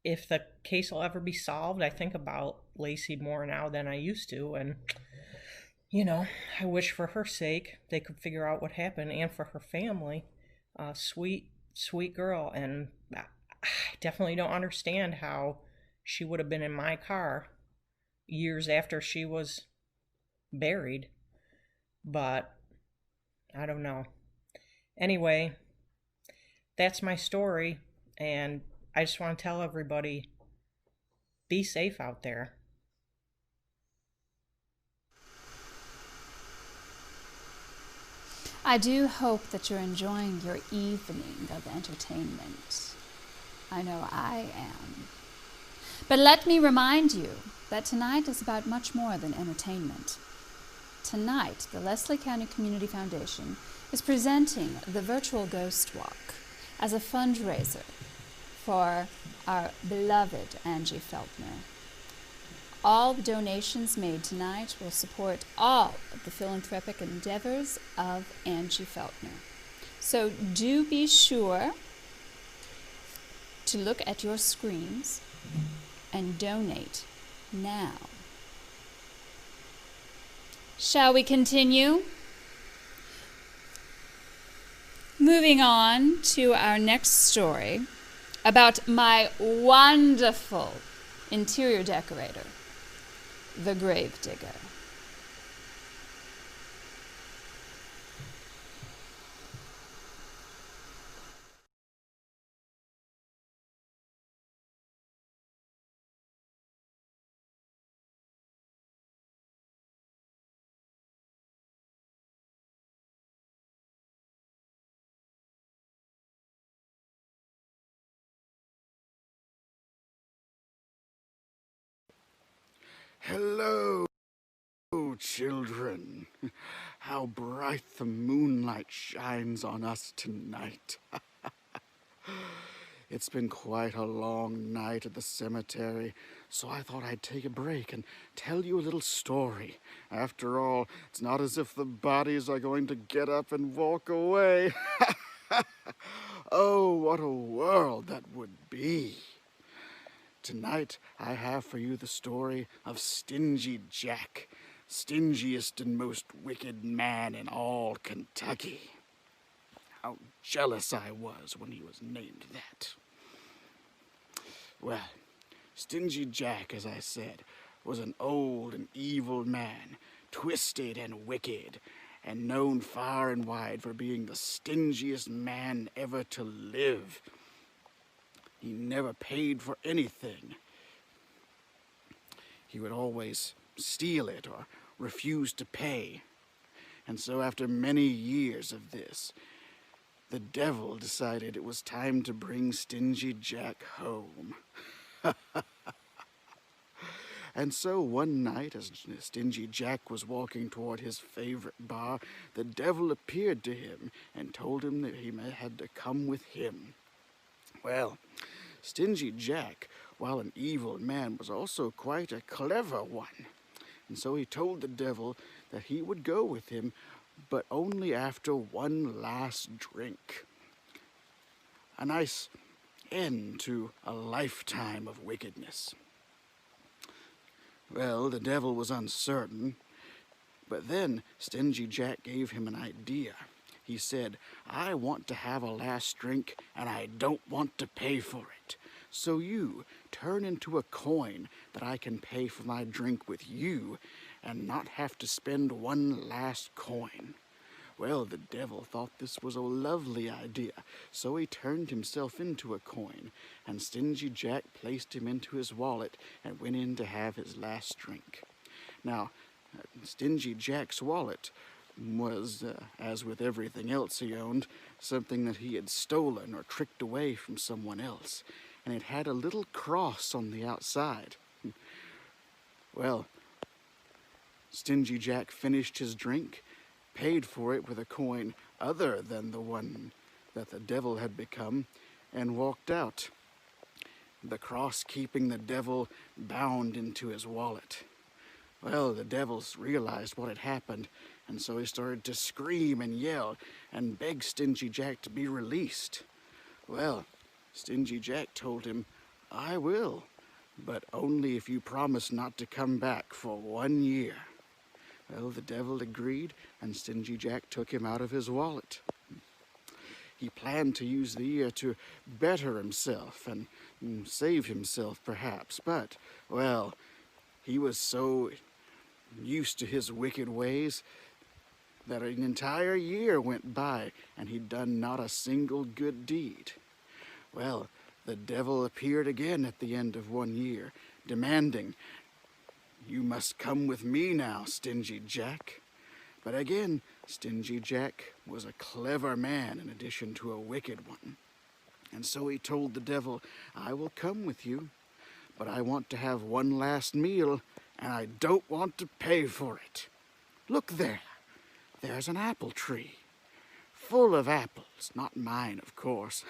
if the case will ever be solved. I think about Lacey more now than I used to, and I wish for her sake they could figure out what happened, and for her family. Sweet girl, and I definitely don't understand how she would have been in my car years after she was buried, but I don't know. Anyway, that's my story, and I just want to tell everybody, be safe out there. I do hope that you're enjoying your evening of entertainment. I know I am. But let me remind you that tonight is about much more than entertainment. Tonight, the Leslie County Community Foundation is presenting the virtual Ghost Walk as a fundraiser for our beloved Angie Feltner. All the donations made tonight will support all of the philanthropic endeavors of Angie Feltner. So do be sure to look at your screens and donate now. Shall we continue? Moving on to our next story about my wonderful interior decorator, the Gravedigger. Hello, children. How bright the moonlight shines on us tonight. It's been quite a long night at the cemetery, so I thought I'd take a break and tell you a little story. After all, it's not as if the bodies are going to get up and walk away. Oh, what a world that would be. Tonight, I have for you the story of Stingy Jack, stingiest and most wicked man in all Kentucky. How jealous I was when he was named that. Well, Stingy Jack, as I said, was an old and evil man, twisted and wicked, and known far and wide for being the stingiest man ever to live. He never paid for anything. He would always steal it or refuse to pay. And so after many years of this, the devil decided it was time to bring Stingy Jack home. And so one night, as Stingy Jack was walking toward his favorite bar, the devil appeared to him and told him that he had to come with him. Well, Stingy Jack, while an evil man, was also quite a clever one. And so he told the devil that he would go with him, but only after one last drink. A nice end to a lifetime of wickedness. Well, the devil was uncertain, but then Stingy Jack gave him an idea. He said, "I want to have a last drink, and I don't want to pay for it. So you turn into a coin that I can pay for my drink with you and not have to spend one last coin." Well, the devil thought this was a lovely idea, so he turned himself into a coin, and Stingy Jack placed him into his wallet and went in to have his last drink. Now, Stingy Jack's wallet was, as with everything else he owned, something that he had stolen or tricked away from someone else, and it had a little cross on the outside. Well, Stingy Jack finished his drink, paid for it with a coin other than the one that the devil had become, and walked out, the cross keeping the devil bound into his wallet. Well, the devil realized what had happened, and so he started to scream and yell and beg Stingy Jack to be released. Well, Stingy Jack told him, "I will, but only if you promise not to come back for 1 year." Well, the devil agreed, and Stingy Jack took him out of his wallet. He planned to use the year to better himself and save himself, perhaps, but, well, he was so used to his wicked ways that an entire year went by, and he'd done not a single good deed. Well, the devil appeared again at the end of 1 year, demanding, "You must come with me now, Stingy Jack." But again, Stingy Jack was a clever man in addition to a wicked one. And so he told the devil, "I will come with you, but I want to have one last meal, and I don't want to pay for it. Look there, there's an apple tree, full of apples, not mine, of course.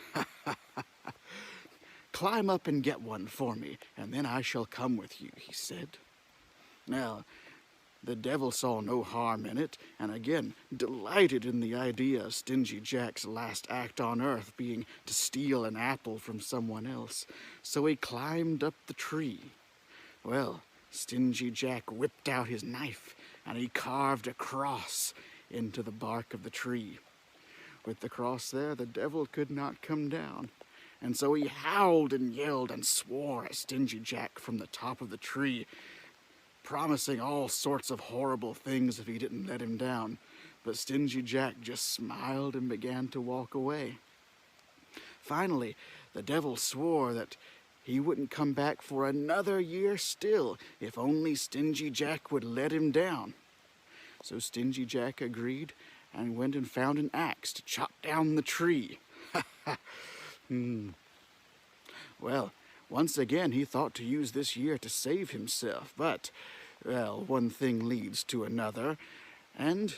Climb up and get one for me, and then I shall come with you," he said. Now, the devil saw no harm in it, and again delighted in the idea of Stingy Jack's last act on earth being to steal an apple from someone else. So he climbed up the tree. Well, Stingy Jack whipped out his knife, and he carved a cross into the bark of the tree. With the cross there, the devil could not come down, and so he howled and yelled and swore at Stingy Jack from the top of the tree, promising all sorts of horrible things if he didn't let him down. But Stingy Jack just smiled and began to walk away. Finally, the devil swore that he wouldn't come back for another year still if only Stingy Jack would let him down. So Stingy Jack agreed and went and found an axe to chop down the tree. Well, once again he thought to use this year to save himself, but, well, one thing leads to another, and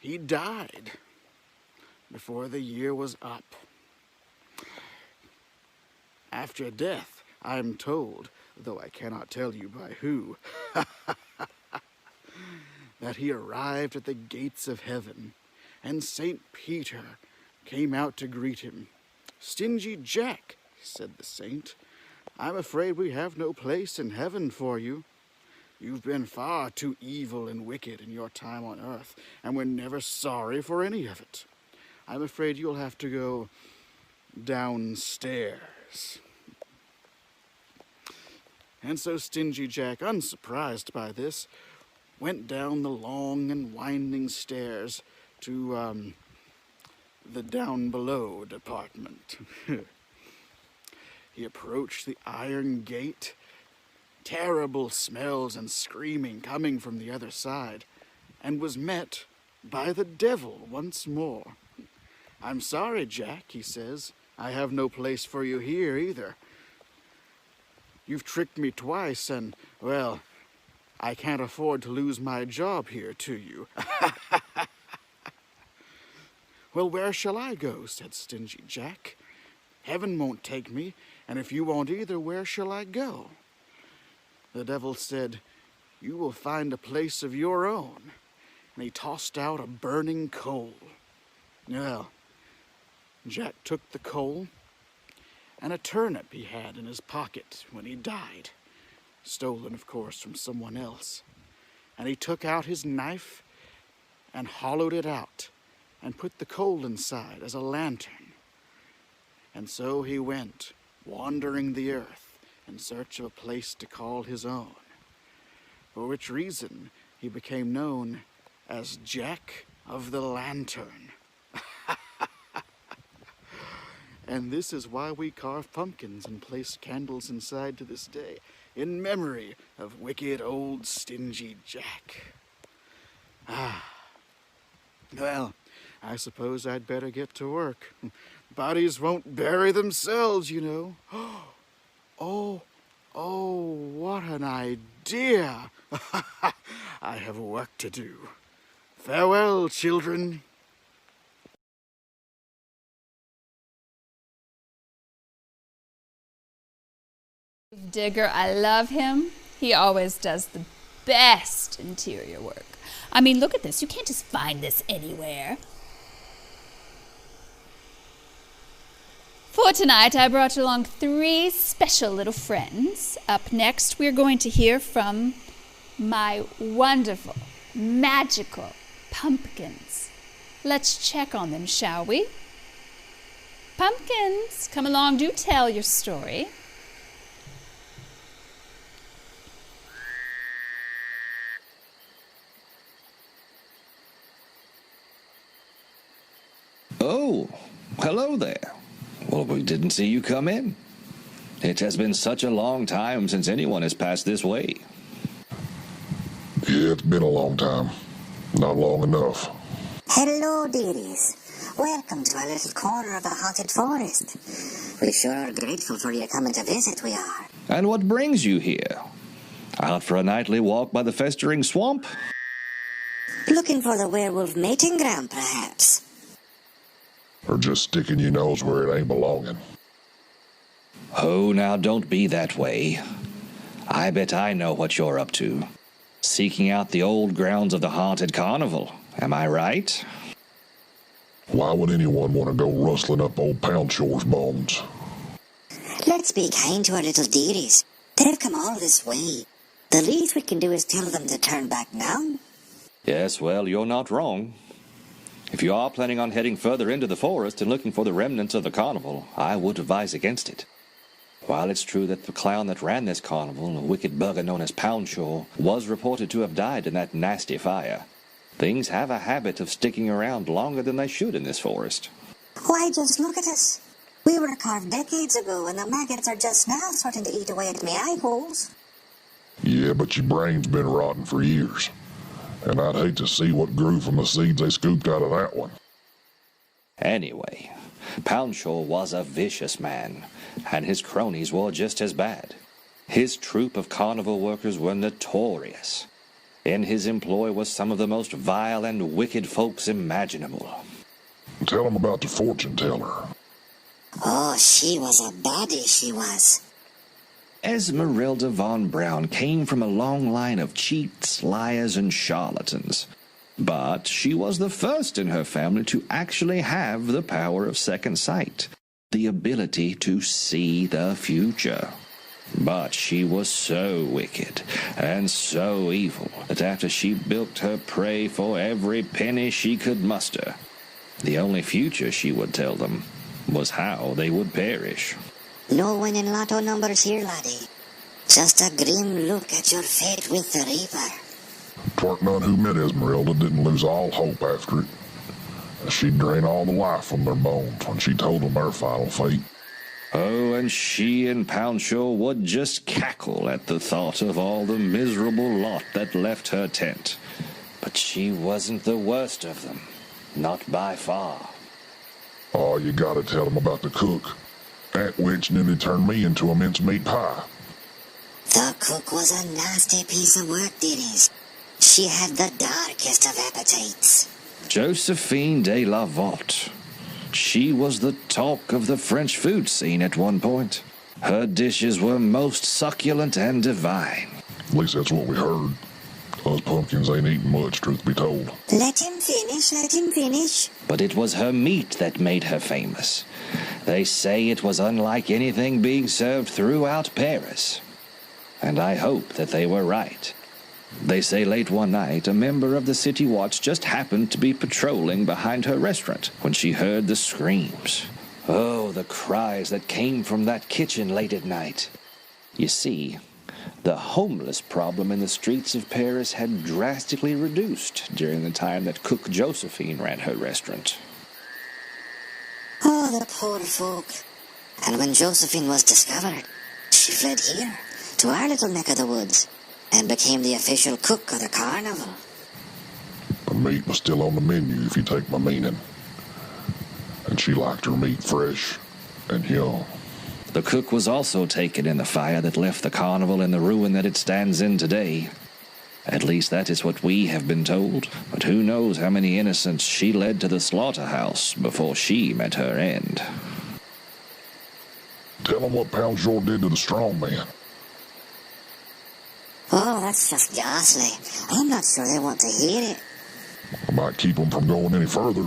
he died before the year was up. After death, I am told, though I cannot tell you by who, that he arrived at the gates of heaven, and St. Peter came out to greet him. "Stingy Jack," said the saint, "I'm afraid we have no place in heaven for you. You've been far too evil and wicked in your time on earth, and we're never sorry for any of it. I'm afraid you'll have to go downstairs." And so Stingy Jack, unsurprised by this, went down the long and winding stairs to the down below department. he approached the iron gate. Terrible smells and screaming coming from the other side, and was met by the devil once more. "I'm sorry, Jack," he says. "I have no place for you here either. You've tricked me twice, and, well, I can't afford to lose my job here to you." "Well, where shall I go?" said Stingy Jack. "Heaven won't take me, and if you won't either, where shall I go?" The devil said, "You will find a place of your own," and he tossed out a burning coal. Well, Jack took the coal and a turnip he had in his pocket when he died, stolen, of course, from someone else, and he took out his knife and hollowed it out and put the coal inside as a lantern. And so he went, wandering the earth in search of a place to call his own, for which reason he became known as Jack of the Lantern. And this is why we carve pumpkins and place candles inside to this day, in memory of wicked old Stingy Jack. Well, I suppose I'd better get to work. Bodies won't bury themselves, you know. Oh, what an idea! I have work to do. Farewell, children. Digger, I love him. He always does the best interior work. I mean, look at this. You can't just find this anywhere. For tonight, I brought along 3 special little friends. Up next, we're going to hear from my wonderful, magical pumpkins. Let's check on them, shall we? Pumpkins, come along, do tell your story. Oh, hello there. Well, we didn't see you come in. It has been such a long time since anyone has passed this way. Yeah, it's been a long time. Not long enough. Hello, dearies. Welcome to our little corner of the haunted forest. We sure are grateful for you coming to visit, we are. And what brings you here? Out for a nightly walk by the festering swamp? Looking for the werewolf mating ground, perhaps? Or just sticking your nose where it ain't belonging. Oh, now don't be that way. I bet I know what you're up to. Seeking out the old grounds of the haunted carnival. Am I right? Why would anyone want to go rustling up old Poundshore's bones? Let's be kind to our little dearies. They've come all this way. The least we can do is tell them to turn back now. Yes, well, you're not wrong. If you are planning on heading further into the forest and looking for the remnants of the carnival, I would advise against it. While it's true that the clown that ran this carnival, a wicked bugger known as Poundshaw, was reported to have died in that nasty fire, things have a habit of sticking around longer than they should in this forest. Why, just look at us. We were carved decades ago, and the maggots are just now starting to eat away at me eye holes. Yeah, but your brain's been rotten for years. And I'd hate to see what grew from the seeds they scooped out of that one. Anyway, Poundshaw was a vicious man, and his cronies were just as bad. His troop of carnival workers were notorious. In his employ was some of the most vile and wicked folks imaginable. Tell them about the fortune teller. Oh, she was a baddie, she was. Esmeralda von Braun came from a long line of cheats, liars, and charlatans. But she was the first in her family to actually have the power of second sight, the ability to see the future. But she was so wicked and so evil that after she bilked her prey for every penny she could muster, the only future she would tell them was how they would perish. No winning lotto numbers here, laddie. Just a grim look at your fate with the Reaper. 'Twarn't none who met Esmeralda didn't lose all hope after it. She'd drain all the life from their bones when she told them her final fate. Oh, and she and Poundshaw would just cackle at the thought of all the miserable lot that left her tent. But she wasn't the worst of them. Not by far. Oh, you gotta tell them about the cook. That witch nearly turned me into a mincemeat pie. The cook was a nasty piece of work, dearies. She had the darkest of appetites. Josephine de la Votte. She was the talk of the French food scene at one point. Her dishes were most succulent and divine. At least that's what we heard. Us pumpkins ain't eating much, truth be told. Let him finish. But it was her meat that made her famous. They say it was unlike anything being served throughout Paris. And I hope that they were right. They say late one night, a member of the city watch just happened to be patrolling behind her restaurant when she heard the screams. Oh, the cries that came from that kitchen late at night. You see, the homeless problem in the streets of Paris had drastically reduced during the time that cook Josephine ran her restaurant. Oh, the poor folk. And when Josephine was discovered, she fled here, to our little neck of the woods, and became the official cook of the carnival. The meat was still on the menu, if you take my meaning. And she liked her meat fresh and young. The cook was also taken in the fire that left the carnival in the ruin that it stands in today. At least that is what we have been told. But who knows how many innocents she led to the slaughterhouse before she met her end. Tell them what Poundshaw did to the strong man. Oh, that's just ghastly. I'm not sure they want to hear it. I might keep them from going any further.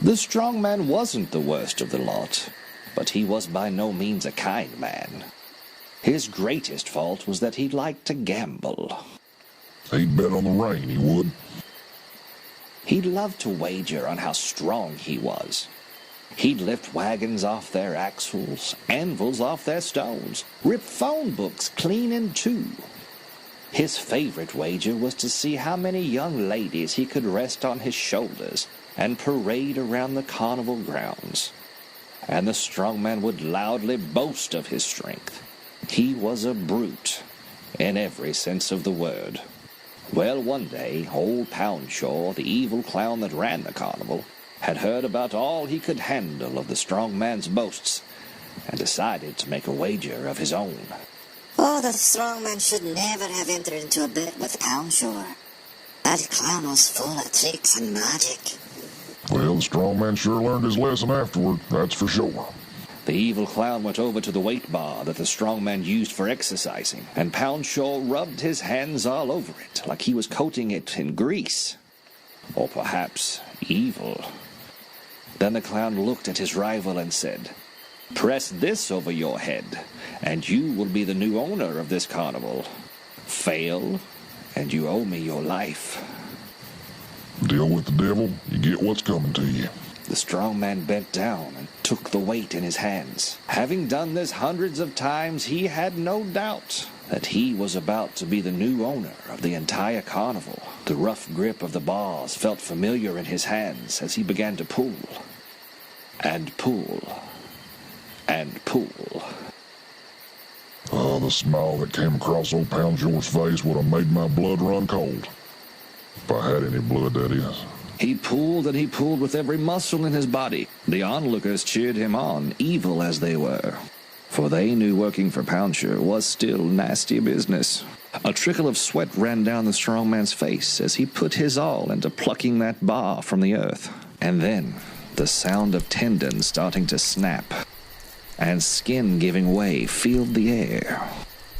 The strong man wasn't the worst of the lot, but he was by no means a kind man. His greatest fault was that he liked to gamble. He'd bet on the rain, he would. He loved to wager on how strong he was. He'd lift wagons off their axles, anvils off their stones, rip phone books clean in two. His favorite wager was to see how many young ladies he could rest on his shoulders and parade around the carnival grounds. And the strong man would loudly boast of his strength. He was a brute, in every sense of the word. Well, one day, old Poundshaw, the evil clown that ran the carnival, had heard about all he could handle of the strong man's boasts, and decided to make a wager of his own. Oh, the strong man should never have entered into a bet with Poundshaw. That clown was full of tricks and magic. Well, the strong man sure learned his lesson afterward, that's for sure. The evil clown went over to the weight bar that the strong man used for exercising, and Poundshaw rubbed his hands all over it like he was coating it in grease. Or perhaps evil. Then the clown looked at his rival and said, "Press this over your head, and you will be the new owner of this carnival. Fail, and you owe me your life." Deal with the devil, you get what's coming to you. The strong man bent down and took the weight in his hands. Having done this hundreds of times, he had no doubt that he was about to be the new owner of the entire carnival. The rough grip of the bars felt familiar in his hands as he began to pull, and pull, and pull. Oh, the smile that came across old Poundshaw's face would have made my blood run cold. If I had any blood, that is. He pulled and he pulled with every muscle in his body. The onlookers cheered him on, evil as they were, for they knew working for Poundshaw was still nasty business. A trickle of sweat ran down the strong man's face as he put his all into plucking that bar from the earth. And then the sound of tendons starting to snap and skin giving way filled the air.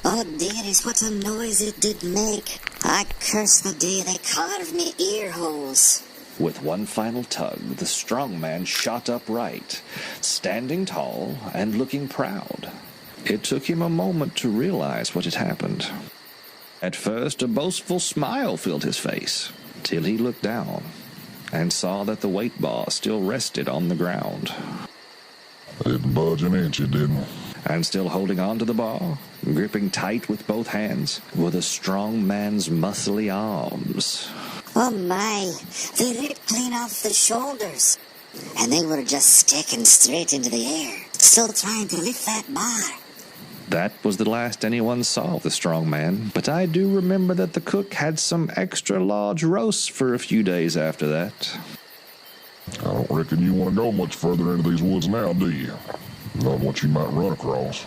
Oh, dearies, what a noise it did make. I curse the day they carved me ear holes. With one final tug, the strong man shot upright, standing tall and looking proud. It took him a moment to realize what had happened. At first, a boastful smile filled his face, till he looked down and saw that the weight bar still rested on the ground. Didn't budge an inch, it didn't. And still holding on to the bar, gripping tight with both hands, were the strong man's muscly arms. Oh my, they ripped clean off the shoulders, and they were just sticking straight into the air. Still trying to lift that bar. That was the last anyone saw of the strong man, but I do remember that the cook had some extra large roasts for a few days after that. I don't reckon you want to go much further into these woods now, do you? Not what you might run across.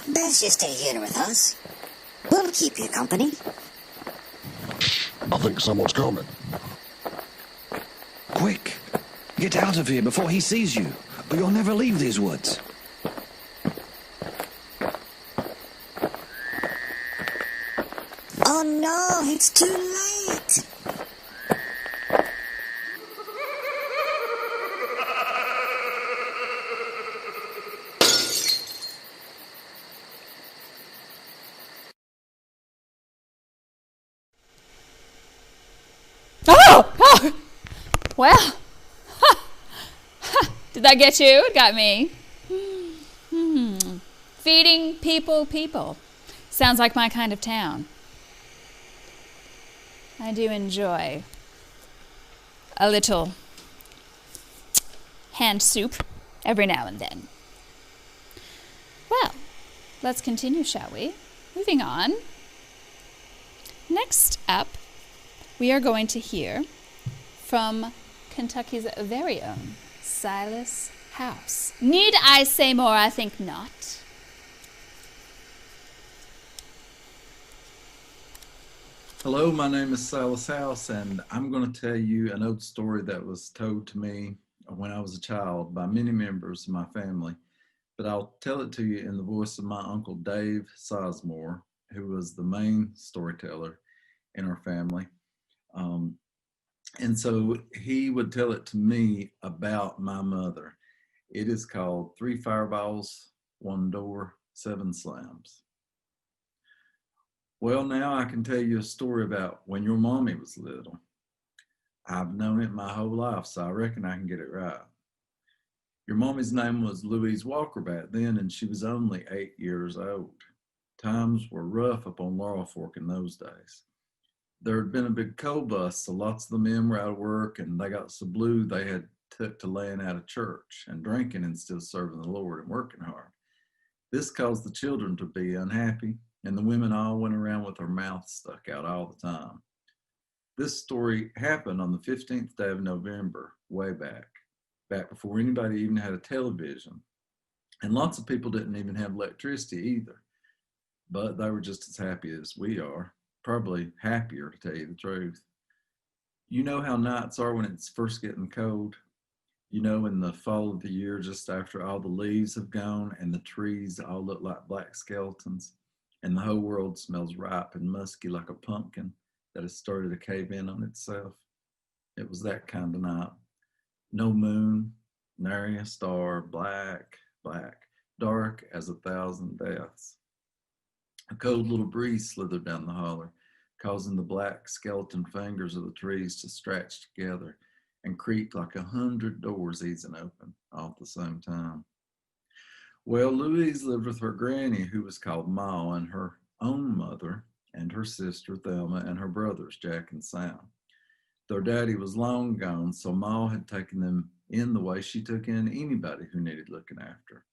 Best you stay here with us. We'll keep you company. I think someone's coming. Quick! Get out of here before he sees you, or you'll never leave these woods. Oh no, it's too late. Oh! Well, did that get you? It got me. Feeding people. Sounds like my kind of town. I do enjoy a little hand soup every now and then. Well, let's continue, shall we? Moving on. Next up, we are going to hear from Kentucky's very own Silas House. Need I say more? I think not. Hello, my name is Silas House, and I'm going to tell you an old story that was told to me when I was a child by many members of my family. But I'll tell it to you in the voice of my Uncle Dave Sizemore, who was the main storyteller in our family. And so he would tell it to me about my mother. It is called 3 Fireballs, 1 Door, 7 Slams. Well, now I can tell you a story about when your mommy was little. I've known it my whole life, so I reckon I can get it right. Your mommy's name was Louise Walker back then, and she was only 8 years old. Times were rough up on Laurel Fork in those days. There had been a big coal bust, so lots of the men were out of work, and they got so blue they had took to laying out of church and drinking instead of serving the Lord and working hard. This caused the children to be unhappy, and the women all went around with their mouths stuck out all the time. This story happened on the 15th day of November, way back before anybody even had a television. And lots of people didn't even have electricity either, but they were just as happy as we are, probably happier to tell you the truth. You know how nights are when it's first getting cold? You know, in the fall of the year, just after all the leaves have gone and the trees all look like black skeletons, and the whole world smells ripe and musky like a pumpkin that has started to cave in on itself. It was that kind of night. No moon, nary a star, black, dark as 1,000 deaths. A cold little breeze slithered down the holler, causing the black skeleton fingers of the trees to stretch together and creak like 100 doors easing open all at the same time. Well, Louise lived with her granny, who was called Ma, and her own mother, and her sister Thelma, and her brothers Jack and Sam. Their daddy was long gone, so Ma had taken them in the way she took in anybody who needed looking after.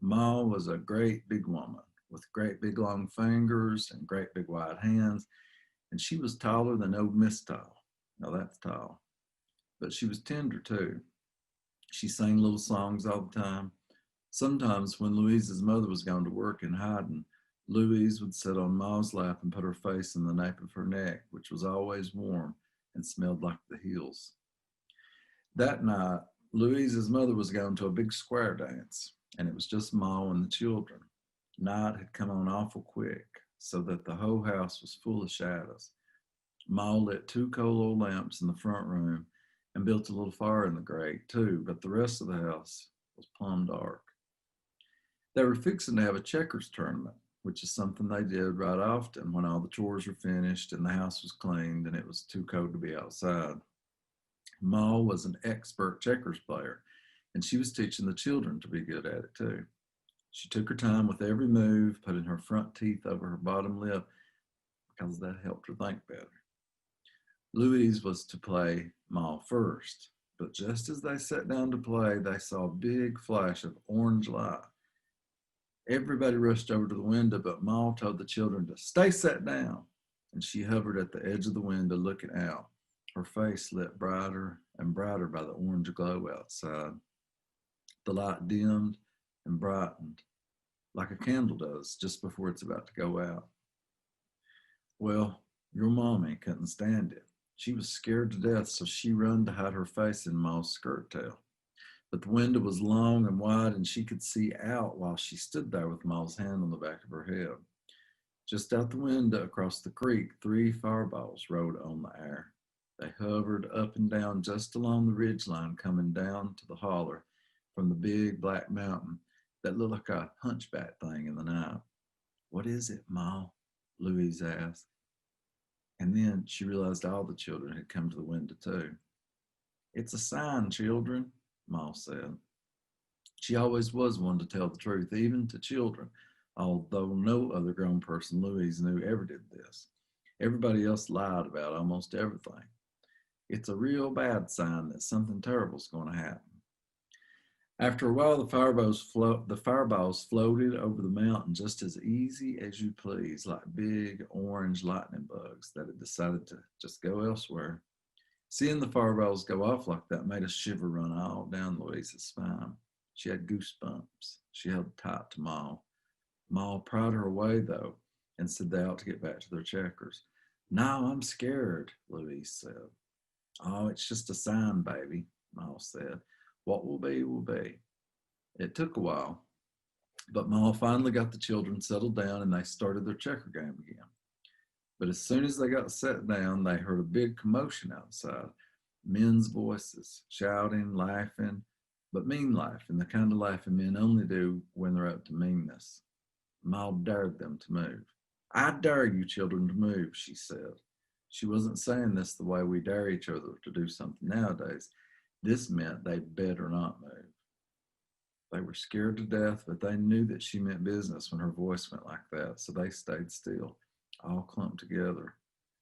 Ma was a great big woman with great big long fingers and great big wide hands, and she was taller than old Miss Tall. Now that's tall. But she was tender too. She sang little songs all the time. Sometimes when Louise's mother was gone to work and hiding, Louise would sit on Ma's lap and put her face in the nape of her neck, which was always warm and smelled like the hills. That night, Louise's mother was going to a big square dance, and it was just Ma and the children. Night had come on awful quick, so that the whole house was full of shadows. Ma lit 2 coal oil lamps in the front room and built a little fire in the grate too, but the rest of the house was plumb dark. They were fixing to have a checkers tournament, which is something they did right often when all the chores were finished and the house was cleaned and it was too cold to be outside. Ma was an expert checkers player, and she was teaching the children to be good at it too. She took her time with every move, putting her front teeth over her bottom lip because that helped her think better. Louise was to play Ma first, But just as they sat down to play, they saw a big flash of orange light. Everybody rushed over to the window, but Ma told the children to stay sat down, and she hovered at the edge of the window looking out. Her face lit brighter and brighter by the orange glow outside. The light dimmed and brightened like a candle does just before it's about to go out. Well, your mommy couldn't stand it. She was scared to death, so she run to hide her face in Ma's skirt tail. But the window was long and wide, and she could see out while she stood there with Ma's hand on the back of her head. Just out the window across the creek, 3 fireballs rode on the air. They hovered up and down just along the ridge line coming down to the holler from the big black mountain that looked like a hunchback thing in the night. What is it, Ma? Louise asked. And then she realized all the children had come to the window too. It's a sign, children, Ma said. She always was one to tell the truth, even to children, although no other grown person Louise knew ever did this. Everybody else lied about almost everything. It's a real bad sign that something terrible's going to happen. After a while, the fireballs floated over the mountain just as easy as you please, like big orange lightning bugs that had decided to just go elsewhere. Seeing the fireballs go off like that made a shiver run all down Louise's spine. She had goosebumps. She held tight to Ma. Ma pried her away, though, and said they ought to get back to their checkers. No, I'm scared, Louise said. Oh, it's just a sign, baby, Ma said. What will be, will be. It took a while, but Ma finally got the children settled down and they started their checker game again. But as soon as they got set down, they heard a big commotion outside. Men's voices, shouting, laughing, but mean laughing, the kind of laughing men only do when they're up to meanness. Ma dared them to move. I dare you children to move, she said. She wasn't saying this the way we dare each other to do something nowadays. This meant they better not move. They were scared to death, but they knew that she meant business when her voice went like that, so they stayed still, all clumped together.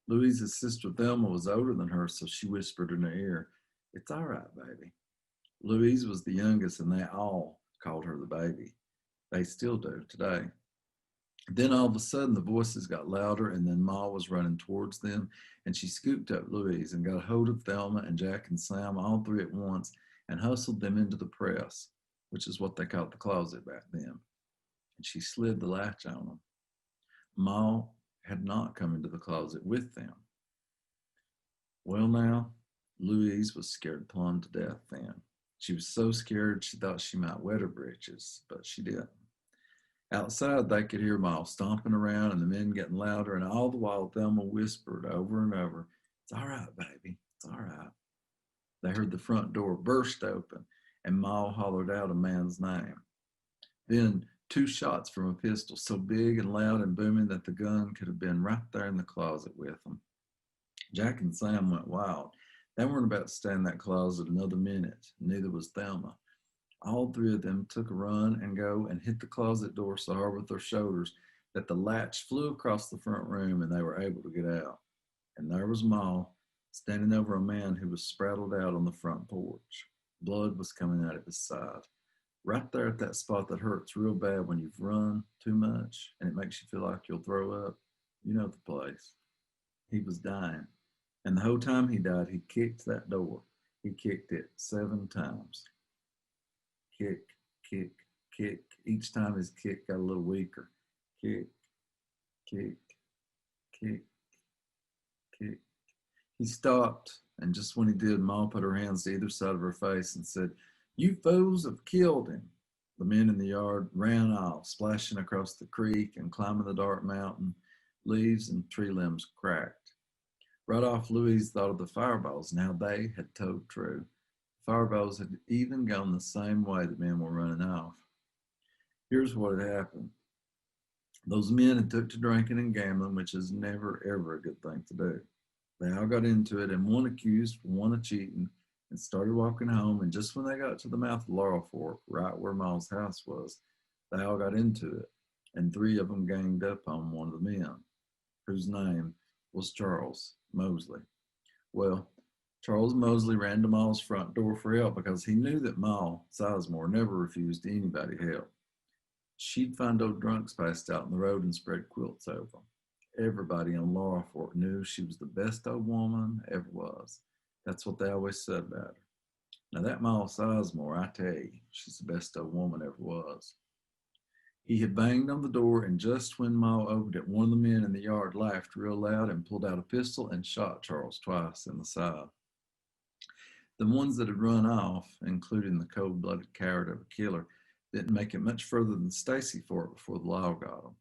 Louise's sister Thelma was older than her, so she whispered in her ear, It's all right, baby. Louise was the youngest, and they all called her the baby. They still do today. Then all of a sudden, the voices got louder, and then Ma was running towards them, and she scooped up Louise and got hold of Thelma and Jack and Sam, all 3 at once, and hustled them into the press, which is what they called the closet back then. And she slid the latch on them. Ma had not come into the closet with them. Well, now, Louise was scared plumb to death then. She was so scared she thought she might wet her britches, but she didn't. Outside, they could hear Ma stomping around and the men getting louder, and all the while Thelma whispered over and over, It's all right, baby, it's all right. They heard the front door burst open, and Ma hollered out a man's name. Then 2 shots from a pistol, so big and loud and booming that the gun could have been right there in the closet with them. Jack and Sam went wild. They weren't about to stay in that closet another minute, neither was Thelma. All 3 of them took a run and go and hit the closet door so hard with their shoulders that the latch flew across the front room and they were able to get out. And there was Ma standing over a man who was spraddled out on the front porch. Blood was coming out of his side. Right there at that spot that hurts real bad when you've run too much and it makes you feel like you'll throw up. You know the place. He was dying. And the whole time he died, he kicked that door. He kicked it 7 times. Kick, kick, kick. Each time his kick got a little weaker. Kick, kick, kick, kick. He stopped, and just when he did, Ma put her hands to either side of her face and said, You fools have killed him. The men in the yard ran off, splashing across the creek and climbing the dark mountain. Leaves and tree limbs cracked. Right off, Louise thought of the fireballs and how they had told true. Fireballs had even gone the same way the men were running off. Here's what had happened. Those men had took to drinking and gambling, which is never, ever a good thing to do. They all got into it, and one accused one of cheating and started walking home. And just when they got to the mouth of Laurel Fork, right where Ma's house was, they all got into it, and 3 of them ganged up on one of the men, whose name was Charles Mosley. Well, Charles Mosley ran to Ma's front door for help because he knew that Ma Sizemore never refused anybody help. She'd find old drunks passed out in the road and spread quilts over them. Everybody on Laurel Fork knew she was the best old woman ever was. That's what they always said about her. Now that Ma Sizemore, I tell you, she's the best old woman ever was. He had banged on the door, and just when Ma opened it, one of the men in the yard laughed real loud and pulled out a pistol and shot Charles twice in the side. The ones that had run off, including the cold-blooded coward of a killer, didn't make it much further than Stacy Fort before the law got them.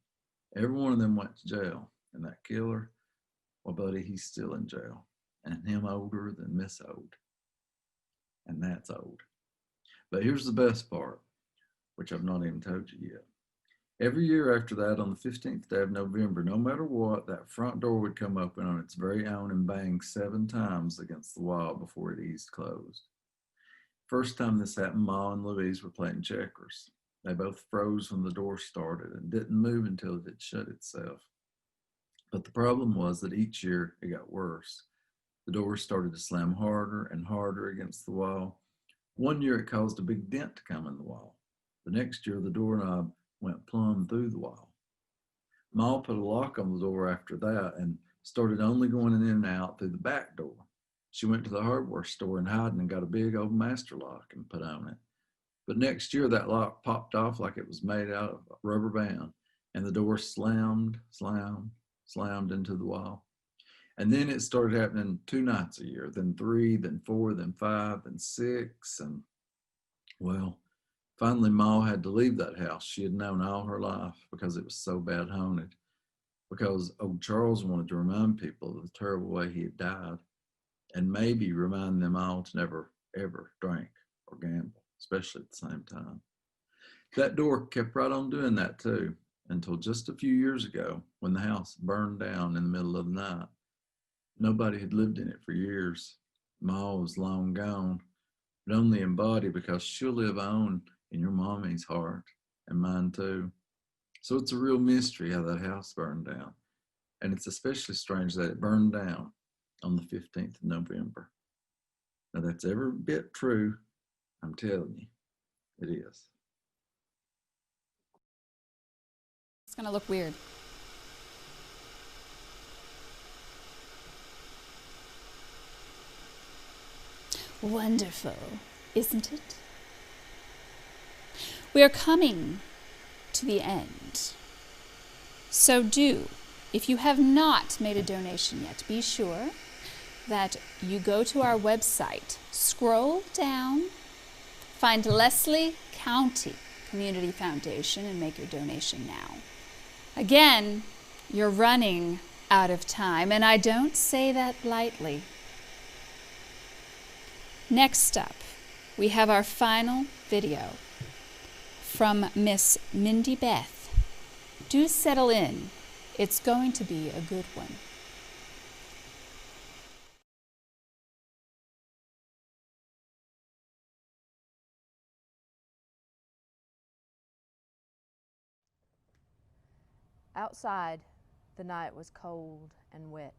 Every one of them went to jail, and that killer, well, buddy, he's still in jail, and him older than Miss Old. And that's old. But here's the best part, which I've not even told you yet. Every year after that, on the 15th day of November, no matter what, that front door would come open on its very own and bang 7 times against the wall before it eased closed. First time this happened, Ma and Louise were playing checkers. They both froze when the door started and didn't move until it had shut itself. But the problem was that each year it got worse. The door started to slam harder and harder against the wall. One year it caused a big dent to come in the wall. The next year the doorknob went plumb through the wall. Ma put a lock on the door after that and started only going in and out through the back door. She went to the hardware store in Hyden and got a big old master lock and put on it. But next year that lock popped off like it was made out of a rubber band, and the door slammed into the wall. And then it started happening 2 nights a year, then 3, then 4, then 5, then 6, and well, finally, Ma had to leave that house she had known all her life because it was so bad haunted, because old Charles wanted to remind people of the terrible way he had died, and maybe remind them all to never, ever drink or gamble, especially at the same time. That door kept right on doing that too, until just a few years ago when the house burned down in the middle of the night. Nobody had lived in it for years. Ma was long gone, but only in body, because she'll live on in your mommy's heart and mine too. So it's a real mystery how that house burned down. And it's especially strange that it burned down on the 15th of November. Now that's every bit true, I'm telling you, it is. It's going to look weird. Wonderful, isn't it? We are coming to the end. So do, if you have not made a donation yet, be sure that you go to our website, scroll down, find Leslie County Community Foundation, and make your donation now. Again, you're running out of time, and I don't say that lightly. Next up, we have our final video from Miss Mindy Beth. Do settle in. It's going to be a good one. Outside, the night was cold and wet,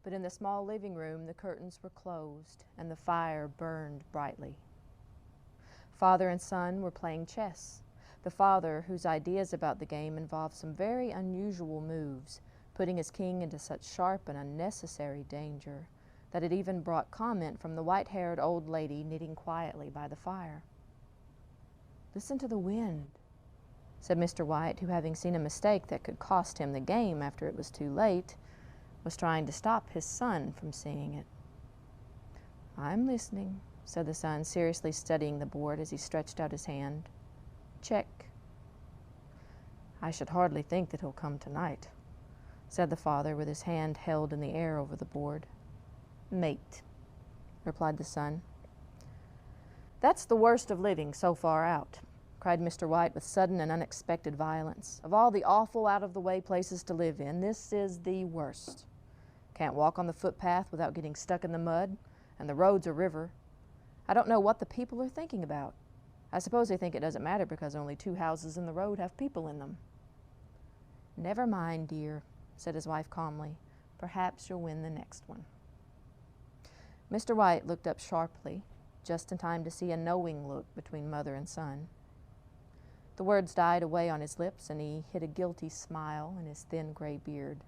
but in the small living room the curtains were closed and the fire burned brightly. Father and son were playing chess, the father whose ideas about the game involved some very unusual moves, putting his king into such sharp and unnecessary danger that it even brought comment from the white-haired old lady knitting quietly by the fire. "Listen to the wind," said Mr. White, who, having seen a mistake that could cost him the game after it was too late, was trying to stop his son from seeing it. "I'm listening," said the son, seriously studying the board as he stretched out his hand. "Check." "I should hardly think that he'll come tonight," said the father, with his hand held in the air over the board. "Mate," replied the son. "That's the worst of living so far out," cried Mr. White with sudden and unexpected violence. "Of all the awful, out-of-the-way places to live in, this is the worst. Can't walk on the footpath without getting stuck in the mud, and the road's a river. I don't know what the people are thinking about. I suppose they think it doesn't matter because only 2 houses in the road have people in them." "Never mind, dear," said his wife calmly. "Perhaps you'll win the next one." Mr. White looked up sharply, just in time to see a knowing look between mother and son. The words died away on his lips, and he hid a guilty smile in his thin gray beard.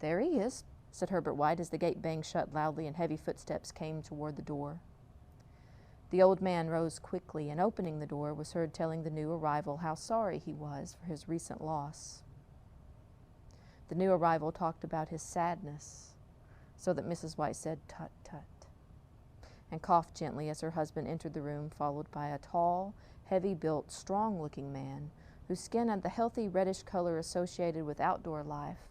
"There he is," said Herbert White as the gate banged shut loudly and heavy footsteps came toward the door. The old man rose quickly, and opening the door was heard telling the new arrival how sorry he was for his recent loss. The new arrival talked about his sadness, so that Mrs. White said, "Tut, tut," and coughed gently as her husband entered the room, followed by a tall, heavy-built, strong-looking man whose skin had the healthy reddish color associated with outdoor life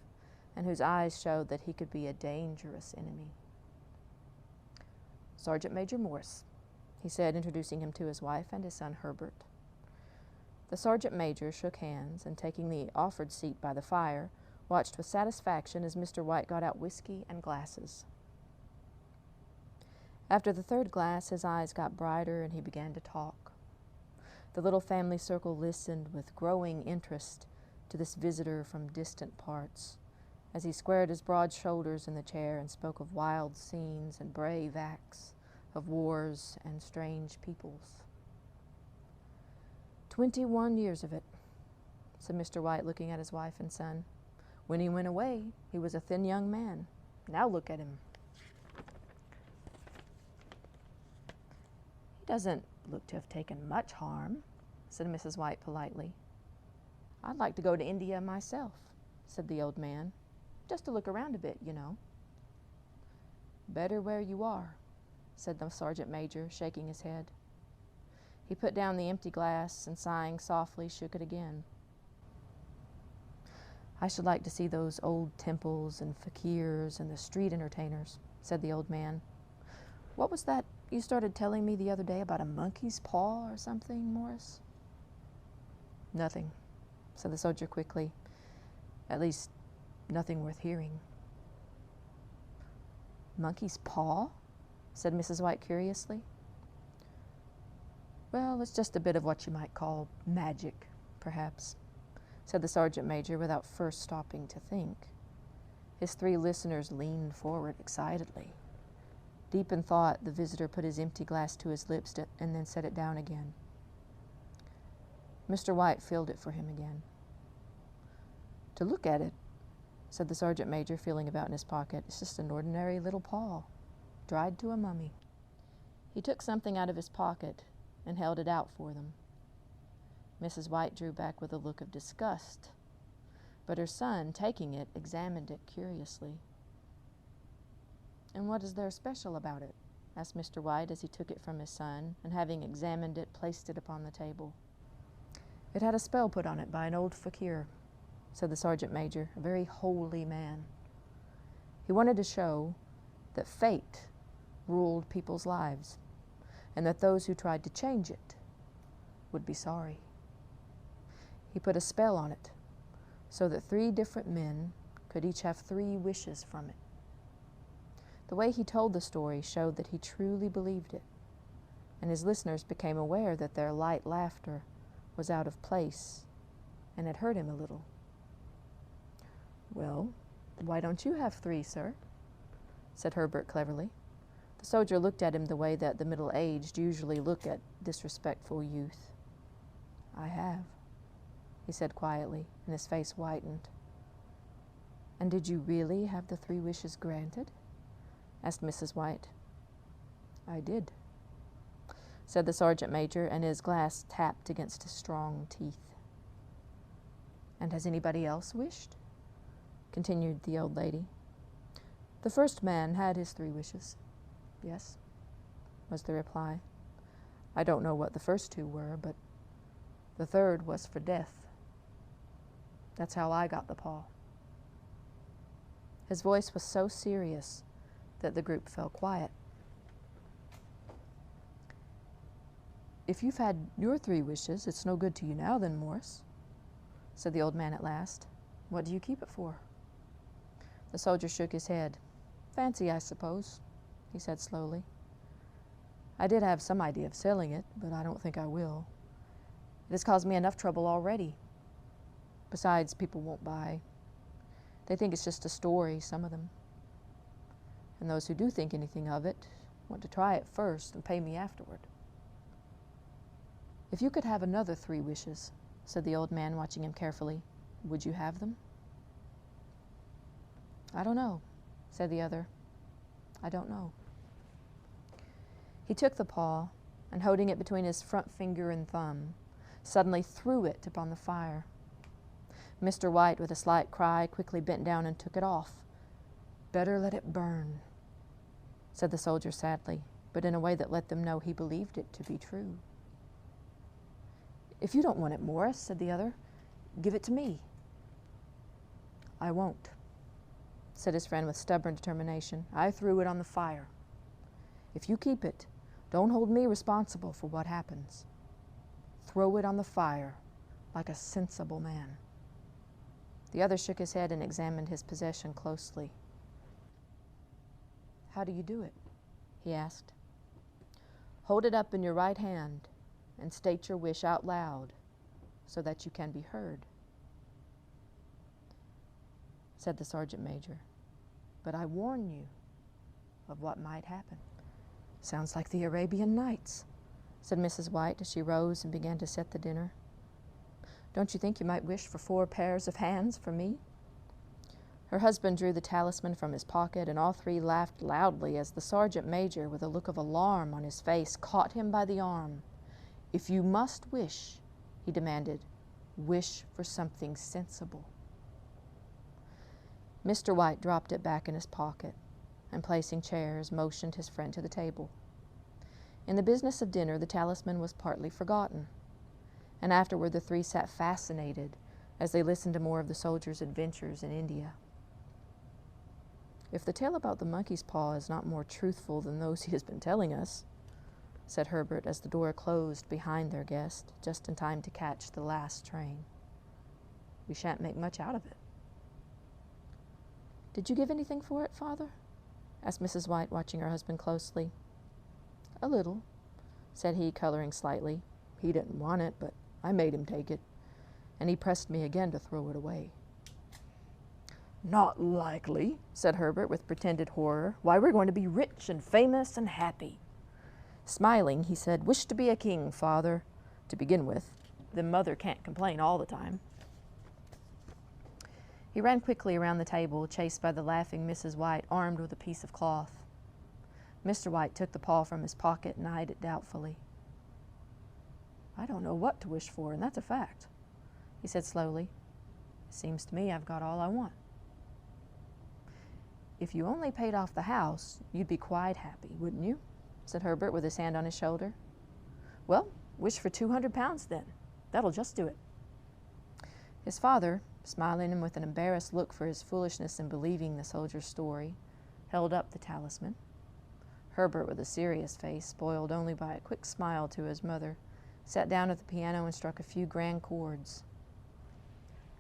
and whose eyes showed that he could be a dangerous enemy. "Sergeant Major Morse," he said, introducing him to his wife and his son Herbert. The sergeant major shook hands and, taking the offered seat by the fire, watched with satisfaction as Mr. White got out whiskey and glasses. After the third glass, his eyes got brighter and he began to talk. The little family circle listened with growing interest to this visitor from distant parts, as he squared his broad shoulders in the chair and spoke of wild scenes and brave acts, of wars and strange peoples. 21 years of it," said Mr. White, looking at his wife and son. "When he went away, he was a thin young man. Now look at him." "He doesn't look to have taken much harm," said Mrs. White politely. "I'd like to go to India myself," said the old man. "Just to look around a bit, you know." "Better where you are," said the sergeant major, shaking his head. He put down the empty glass and, sighing softly, shook it again. "I should like to see those old temples and fakirs and the street entertainers," said the old man. "What was that you started telling me the other day about a monkey's paw or something, Morris?" "Nothing," said the soldier quickly. "At least, nothing worth hearing." "Monkey's paw?" said Mrs. White curiously. "Well, it's just a bit of what you might call magic, perhaps," said the sergeant major without first stopping to think. His three listeners leaned forward excitedly. Deep in thought, the visitor put his empty glass to his lips and then set it down again. Mr. White filled it for him again. "To look at it," said the sergeant major, feeling about in his pocket, "it's just an ordinary little paw, dried to a mummy." He took something out of his pocket and held it out for them. Mrs. White drew back with a look of disgust, but her son, taking it, examined it curiously. "And what is there special about it?" asked Mr. White as he took it from his son, and having examined it, placed it upon the table. "It had a spell put on it by an old fakir," said the sergeant major, "a very holy man. He wanted to show that fate ruled people's lives, and that those who tried to change it would be sorry. He put a spell on it so that 3 different men could each have 3 wishes from it. The way he told the story showed that he truly believed it, and his listeners became aware that their light laughter was out of place and had hurt him a little. "Well, why don't you have 3, sir?" said Herbert cleverly. The soldier looked at him the way that the middle-aged usually look at disrespectful youth. "I have," he said quietly, and his face whitened. "And did you really have the 3 wishes granted?" asked Mrs. White. "I did," said the sergeant major, and his glass tapped against his strong teeth. "And has anybody else wished?" continued the old lady. "The first man had his 3 wishes. Yes," was the reply. "I don't know what the first 2 were, but the third was for death. That's how I got the paw." His voice was so serious that the group fell quiet. "If you've had your 3 wishes, it's no good to you now then, Morris," said the old man at last. "What do you keep it for?" The soldier shook his head. "Fancy, I suppose," he said slowly. "I did have some idea of selling it, but I don't think I will. It has caused me enough trouble already. Besides, people won't buy. They think it's just a story, some of them. and those who do think anything of it want to try it first and pay me afterward. If you could have another 3 wishes, said the old man, watching him carefully, would you have them? I don't know, said the other. I don't know. He took the paw, and holding it between his front finger and thumb, suddenly threw it upon the fire. Mr. White, with a slight cry, quickly bent down and took it off. Better let it burn, said the soldier sadly, but in a way that let them know he believed it to be true. If you don't want it, Morris, said the other, give it to me. I won't, said his friend with stubborn determination. I threw it on the fire. If you keep it, don't hold me responsible for what happens. Throw it on the fire like a sensible man. The other shook his head and examined his possession closely. How do you do it? He asked. Hold it up in your right hand and state your wish out loud so that you can be heard, said the sergeant major. But I warn you of what might happen. Sounds like the Arabian Nights, said Mrs. White as she rose and began to set the dinner. Don't you think you might wish for 4 pairs of hands for me? Her husband drew the talisman from his pocket, and all 3 laughed loudly as the sergeant major, with a look of alarm on his face, caught him by the arm. If you must wish, he demanded, wish for something sensible. Mr. White dropped it back in his pocket, and placing chairs, motioned his friend to the table. In the business of dinner, the talisman was partly forgotten, and afterward the 3 sat fascinated as they listened to more of the soldier's adventures in India. If the tale about the monkey's paw is not more truthful than those he has been telling us, said Herbert as the door closed behind their guest, just in time to catch the last train, we shan't make much out of it. Did you give anything for it, Father? Asked Mrs. White, watching her husband closely. A little, said he, coloring slightly. He didn't want it, but I made him take it, and he pressed me again to throw it away. Not likely, said Herbert with pretended horror. Why, we're going to be rich and famous and happy. Smiling, he said, wish to be a king, Father, to begin with. Then Mother can't complain all the time. He ran quickly around the table, chased by the laughing Mrs. White, armed with a piece of cloth. Mr. White took the paw from his pocket and eyed it doubtfully. I don't know what to wish for, and that's a fact, he said slowly. It seems to me I've got all I want. If you only paid off the house, you'd be quite happy, wouldn't you? Said Herbert with his hand on his shoulder. Well, wish for 200 pounds then. That'll just do it. His father, smiling and with an embarrassed look for his foolishness in believing the soldier's story, held up the talisman. Herbert, with a serious face, spoiled only by a quick smile to his mother, sat down at the piano and struck a few grand chords.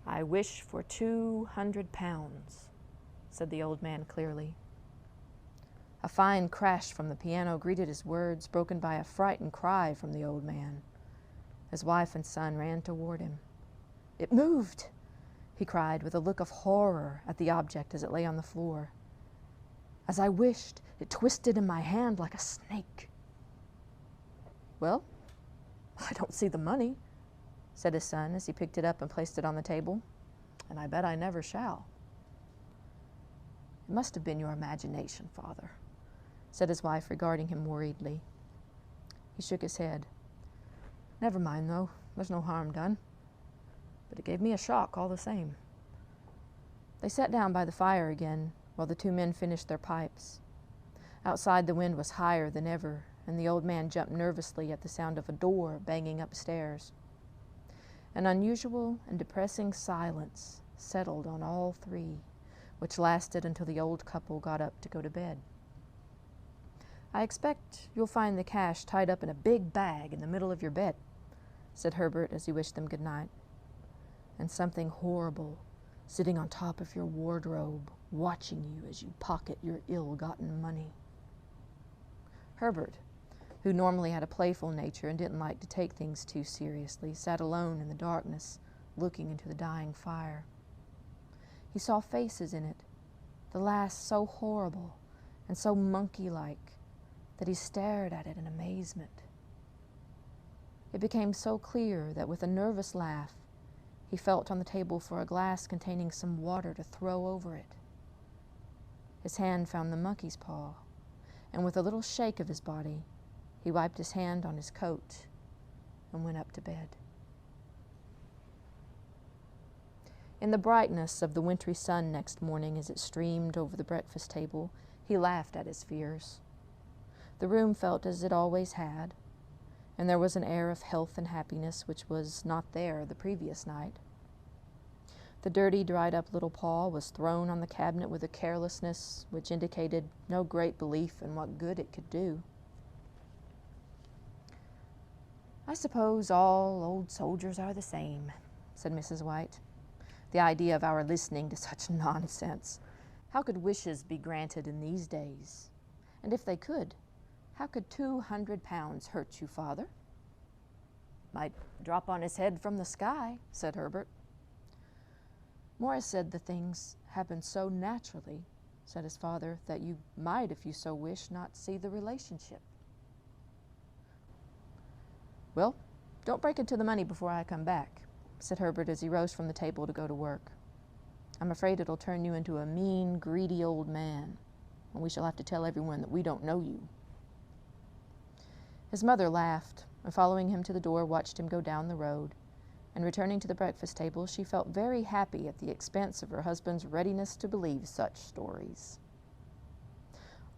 I wish for 200 pounds, said the old man clearly. A fine crash from the piano greeted his words, broken by a frightened cry from the old man. His wife and son ran toward him. It moved, he cried, with a look of horror at the object as it lay on the floor. As I wished, it twisted in my hand like a snake. Well, I don't see the money, said his son as he picked it up and placed it on the table, and I bet I never shall. It must have been your imagination, Father, said his wife, regarding him worriedly. He shook his head. Never mind, though. There's no harm done. But it gave me a shock all the same. They sat down by the fire again while the 2 men finished their pipes. Outside, the wind was higher than ever, and the old man jumped nervously at the sound of a door banging upstairs. An unusual and depressing silence settled on all 3, which lasted until the old couple got up to go to bed. I expect you'll find the cash tied up in a big bag in the middle of your bed, said Herbert as he wished them good night. And something horrible sitting on top of your wardrobe, watching you as you pocket your ill-gotten money. Herbert, who normally had a playful nature and didn't like to take things too seriously, sat alone in the darkness, looking into the dying fire. He saw faces in it, the last so horrible and so monkey-like that he stared at it in amazement. It became so clear that with a nervous laugh, he felt on the table for a glass containing some water to throw over it. His hand found the monkey's paw, and with a little shake of his body, he wiped his hand on his coat and went up to bed. In the brightness of the wintry sun next morning as it streamed over the breakfast table, he laughed at his fears. The room felt as it always had, and there was an air of health and happiness which was not there the previous night. The dirty, dried-up little paw was thrown on the cabinet with a carelessness which indicated no great belief in what good it could do. "I suppose all old soldiers are the same," said Mrs. White. "The idea of our listening to such nonsense. How could wishes be granted in these days? And if they could, how could 200 pounds hurt you, Father?" "Might drop on his head from the sky," said Herbert. "Morris said the things happened so naturally," said his father, "that you might, if you so wish, not see the relationship." "Well, don't break into the money before I come back," said Herbert as he rose from the table to go to work. "I'm afraid it'll turn you into a mean, greedy old man, and we shall have to tell everyone that we don't know you." His mother laughed, and following him to the door, watched him go down the road, and returning to the breakfast table, she felt very happy at the expense of her husband's readiness to believe such stories.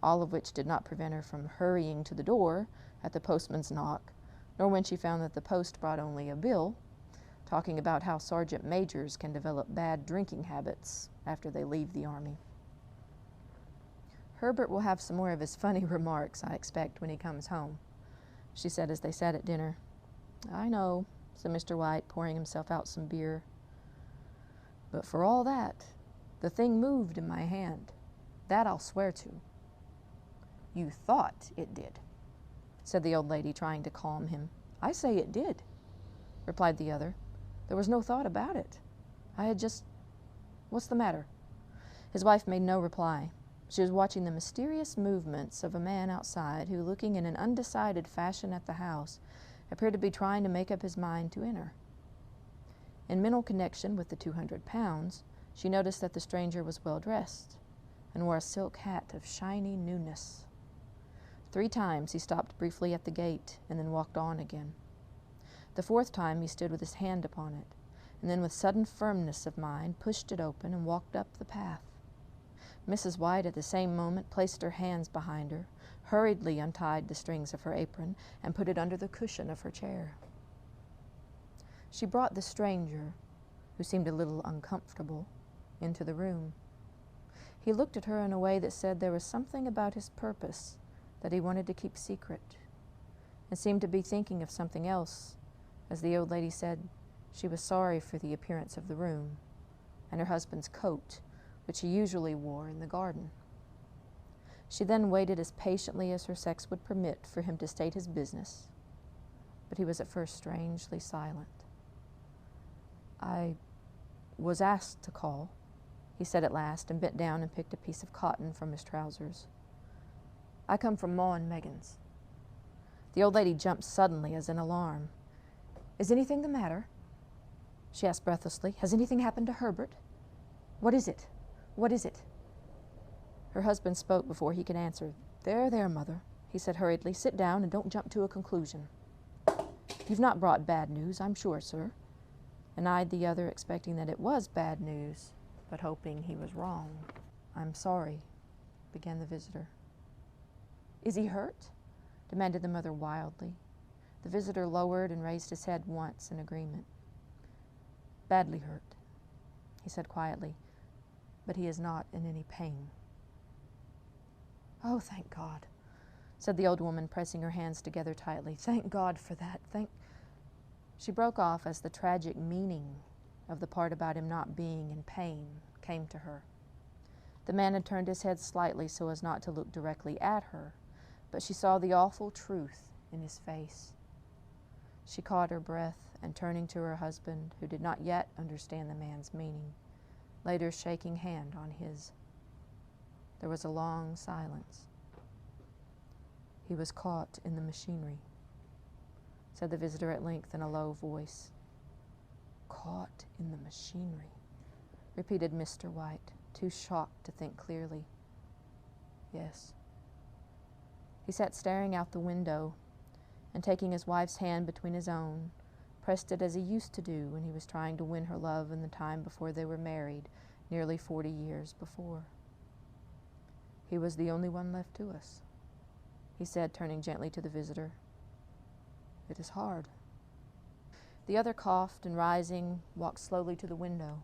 All of which did not prevent her from hurrying to the door at the postman's knock, nor when she found that the post brought only a bill, talking about how sergeant majors can develop bad drinking habits after they leave the Army. "Herbert will have some more of his funny remarks, I expect, when he comes home," she said as they sat at dinner. "I know," said Mr. White, pouring himself out some beer. "But for all that, the thing moved in my hand. That I'll swear to." "You thought it did," said the old lady, trying to calm him. "I say it did," replied the other. "There was no thought about it. I had just— What's the matter?" His wife made no reply. She was watching the mysterious movements of a man outside who, looking in an undecided fashion at the house, appeared to be trying to make up his mind to enter. In mental connection with the 200 pounds, she noticed that the stranger was well dressed and wore a silk hat of shiny newness. 3 times he stopped briefly at the gate and then walked on again. The 4th time he stood with his hand upon it, and then with sudden firmness of mind pushed it open and walked up the path. Mrs. White at the same moment placed her hands behind her, hurriedly untied the strings of her apron, and put it under the cushion of her chair. She brought the stranger, who seemed a little uncomfortable, into the room. He looked at her in a way that said there was something about his purpose that he wanted to keep secret, and seemed to be thinking of something else, as the old lady said she was sorry for the appearance of the room, and her husband's coat, which he usually wore in the garden. She then waited as patiently as her sex would permit for him to state his business, but he was at first strangely silent. "I was asked to call," he said at last, and bent down and picked a piece of cotton from his trousers. "I come from Ma and Megan's." The old lady jumped suddenly as in alarm. "Is anything the matter?" she asked breathlessly. "Has anything happened to Herbert? What is it? What is it?" Her husband spoke before he could answer. "There, there, Mother," he said hurriedly. "Sit down and don't jump to a conclusion. You've not brought bad news, I'm sure, sir," and eyed the other, expecting that it was bad news, but hoping he was wrong. "I'm sorry," began the visitor. "Is he hurt?" demanded the mother wildly. The visitor lowered and raised his head once in agreement. "Badly hurt," he said quietly, "but he is not in any pain." "Oh, thank God," said the old woman, pressing her hands together tightly. "Thank God for that. She broke off as the tragic meaning of the part about him not being in pain came to her. The man had turned his head slightly so as not to look directly at her, but she saw the awful truth in his face. She caught her breath, and turning to her husband, who did not yet understand the man's meaning, laid her shaking hand on his. There was a long silence. "He was caught in the machinery," said the visitor at length in a low voice. "Caught in the machinery," repeated Mr. White, too shocked to think clearly. "Yes." He sat staring out the window, and taking his wife's hand between his own, pressed it as he used to do when he was trying to win her love in the time before they were married, nearly 40 years before. "He was the only one left to us," he said, turning gently to the visitor. "It is hard." The other coughed and, rising, walked slowly to the window.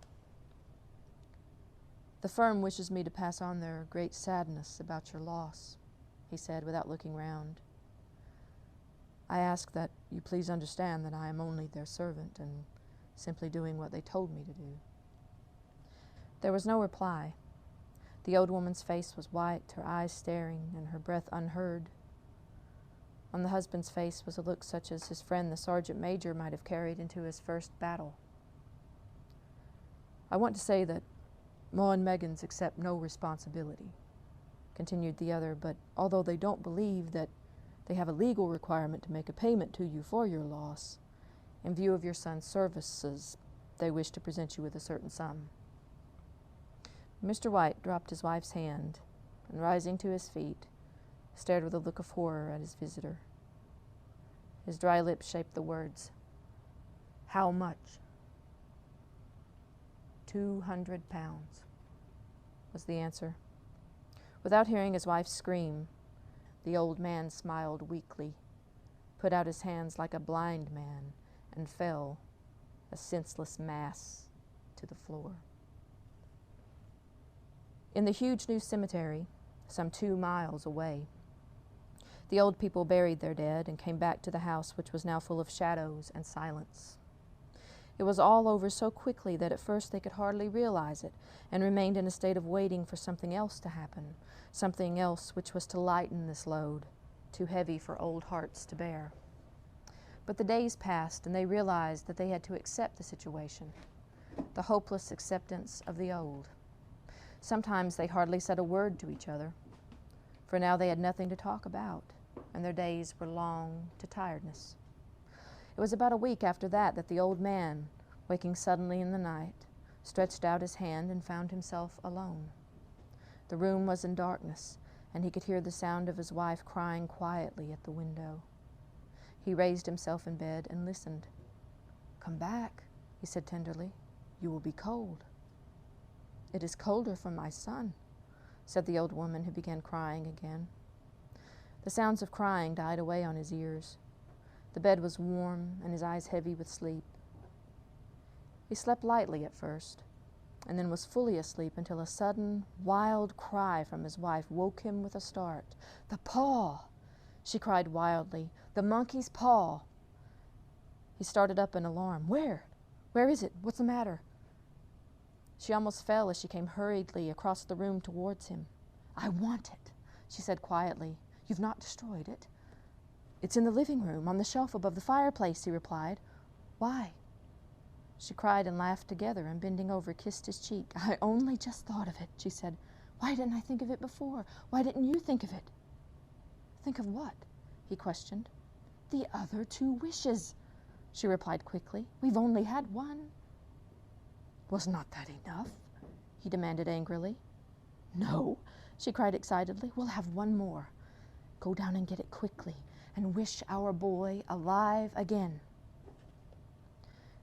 "The firm wishes me to pass on their great sadness about your loss," he said without looking round. "I ask that you please understand that I am only their servant and simply doing what they told me to do." There was no reply. The old woman's face was white, her eyes staring, and her breath unheard. On the husband's face was a look such as his friend the sergeant major might have carried into his first battle. "I want to say that Ma and Meggins accept no responsibility," continued the other, "but although they don't believe that they have a legal requirement to make a payment to you for your loss, in view of your son's services, they wish to present you with a certain sum." Mr. White dropped his wife's hand, and rising to his feet, stared with a look of horror at his visitor. His dry lips shaped the words, "How much?" £200, was the answer. Without hearing his wife scream, the old man smiled weakly, put out his hands like a blind man, and fell, a senseless mass, to the floor. In the huge new cemetery, some 2 miles away, the old people buried their dead and came back to the house, which was now full of shadows and silence. It was all over so quickly that at first they could hardly realize it, and remained in a state of waiting for something else to happen, something else which was to lighten this load, too heavy for old hearts to bear. But the days passed, and they realized that they had to accept the situation, the hopeless acceptance of the old. Sometimes they hardly said a word to each other, for now they had nothing to talk about, and their days were long to tiredness. It was about a week after that the old man, waking suddenly in the night, stretched out his hand and found himself alone. The room was in darkness, and he could hear the sound of his wife crying quietly at the window. He raised himself in bed and listened. "Come back," he said tenderly. "You will be cold." "It is colder for my son," said the old woman, who began crying again. The sounds of crying died away on his ears. The bed was warm, and his eyes heavy with sleep. He slept lightly at first, and then was fully asleep until a sudden, wild cry from his wife woke him with a start. "The paw!" she cried wildly. "The monkey's paw!" He started up in alarm. "Where? Where is it? What's the matter?" She almost fell as she came hurriedly across the room towards him. "I want it," she said quietly. "You've not destroyed it?" "It's in the living room, on the shelf above the fireplace," he replied. "Why?" She cried and laughed together, and bending over, kissed his cheek. "I only just thought of it," she said. "Why didn't I think of it before? Why didn't you think of it?" "Think of what?" he questioned. "The other 2 wishes," she replied quickly. "We've only had one." "Was not that enough?" he demanded angrily. "No," she cried excitedly. "We'll have one more. Go down and get it quickly, and wish our boy alive again."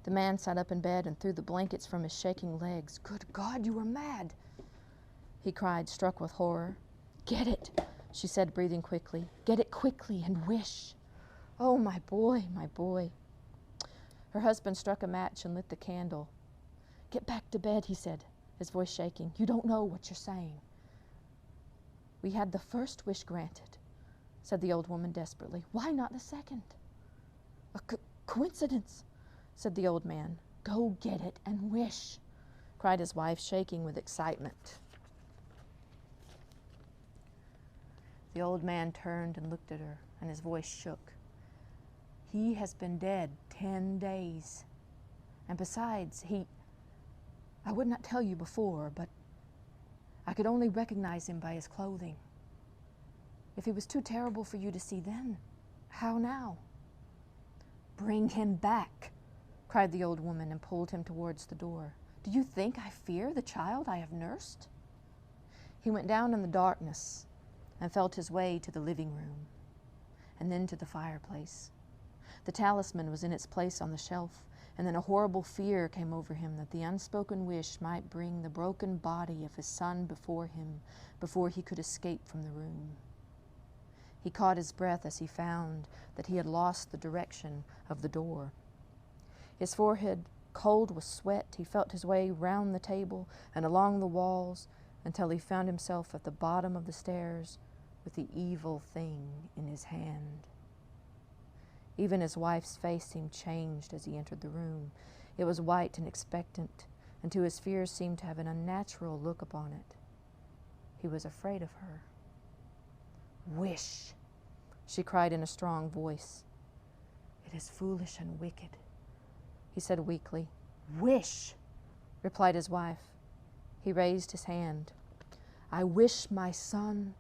The man sat up in bed and threw the blankets from his shaking legs. "Good God, you are mad!" he cried, struck with horror. "Get it," she said, breathing quickly. "Get it quickly and wish. Oh, my boy, my boy." Her husband struck a match and lit the candle. "Get back to bed," he said, his voice shaking. "You don't know what you're saying." "We had the first wish granted," said the old woman desperately. "Why not the second?" "A coincidence," said the old man. "Go get it and wish," cried his wife, shaking with excitement. The old man turned and looked at her, and his voice shook. "He has been dead 10 days. And besides, I would not tell you before, but I could only recognize him by his clothing. If he was too terrible for you to see then, how now? Bring him back, cried the old woman and pulled him towards the door. Do you think I fear the child I have nursed? He went down in the darkness and felt his way to the living room and then to the fireplace. The talisman was in its place on the shelf, and then a horrible fear came over him that the unspoken wish might bring the broken body of his son before him before he could escape from the room. He caught his breath as he found that he had lost the direction of the door. His forehead cold with sweat, he felt his way round the table and along the walls until he found himself at the bottom of the stairs with the evil thing in his hand. Even his wife's face seemed changed as he entered the room. It was white and expectant, and to his fears seemed to have an unnatural look upon it. He was afraid of her. Wish, she cried in a strong voice. It is foolish and wicked, he said weakly. Wish, replied his wife. He raised his hand. I wish my son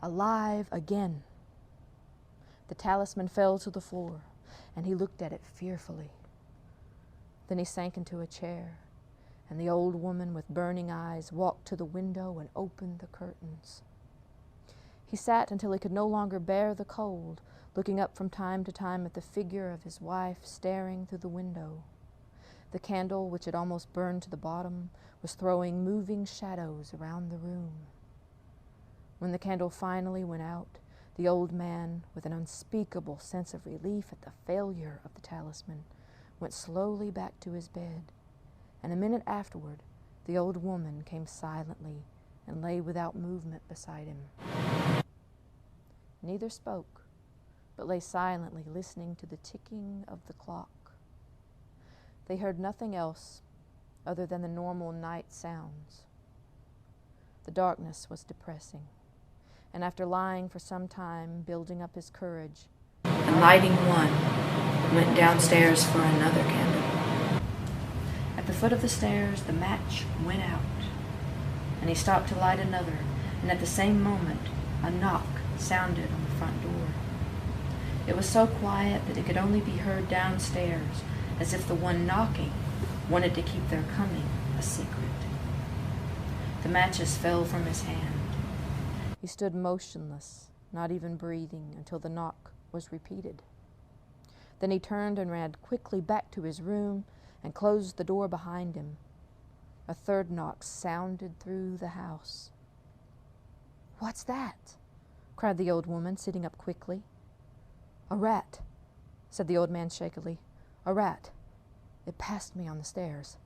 alive again. The talisman fell to the floor, and he looked at it fearfully. Then he sank into a chair, and the old woman with burning eyes walked to the window and opened the curtains. He sat until he could no longer bear the cold, looking up from time to time at the figure of his wife staring through the window. The candle, which had almost burned to the bottom, was throwing moving shadows around the room. When the candle finally went out, the old man, with an unspeakable sense of relief at the failure of the talisman, went slowly back to his bed, and a minute afterward, the old woman came silently and lay without movement beside him. Neither spoke, but lay silently listening to the ticking of the clock. They heard nothing else other than the normal night sounds. The darkness was depressing, and after lying for some time, building up his courage, and lighting one, went downstairs for another candle. At the foot of the stairs, the match went out, and he stopped to light another, and at the same moment, a knock sounded on the front door. It was so quiet that it could only be heard downstairs, as if the one knocking wanted to keep their coming a secret. The matches fell from his hand. He stood motionless, not even breathing, until the knock was repeated. Then he turned and ran quickly back to his room and closed the door behind him. A third knock sounded through the house. "What's that?" cried the old woman, sitting up quickly. "A rat," said the old man shakily. "A rat. It passed me on the stairs."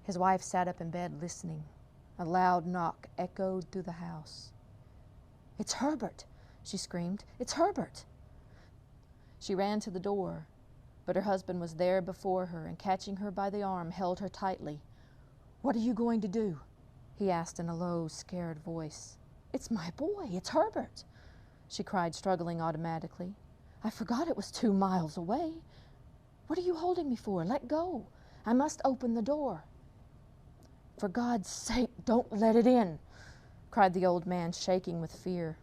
His wife sat up in bed listening. A loud knock echoed through the house. "It's Herbert," she screamed. "It's Herbert." She ran to the door, but her husband was there before her and, catching her by the arm, held her tightly. "What are you going to do?" he asked in a low, scared voice. "It's my boy. It's Herbert," she cried, struggling automatically. "I forgot it was 2 miles away. What are you holding me for? Let go. I must open the door." "For God's sake, don't let it in," cried the old man, shaking with fear.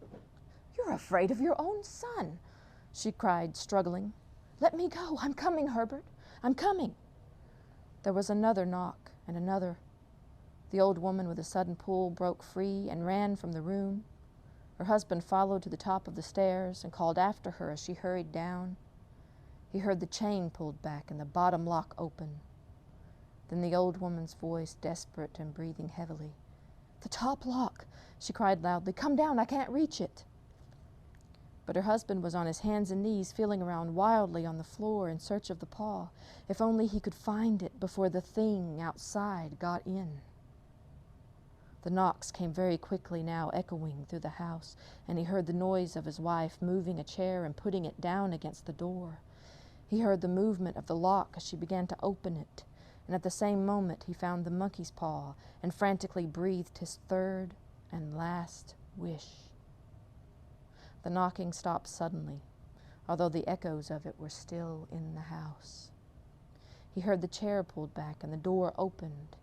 "You're afraid of your own son," she cried, struggling. "Let me go. I'm coming, Herbert. I'm coming." There was another knock and another. The old woman, with a sudden pull, broke free and ran from the room. Her husband followed to the top of the stairs and called after her as she hurried down. He heard the chain pulled back and the bottom lock open. Then the old woman's voice, desperate and breathing heavily. "The top lock," she cried loudly. "Come down, I can't reach it." But her husband was on his hands and knees, feeling around wildly on the floor in search of the paw. If only he could find it before the thing outside got in. The knocks came very quickly now, echoing through the house, and he heard the noise of his wife moving a chair and putting it down against the door. He heard the movement of the lock as she began to open it, and at the same moment he found the monkey's paw and frantically breathed his third and last wish. The knocking stopped suddenly, although the echoes of it were still in the house. He heard the chair pulled back and the door opened.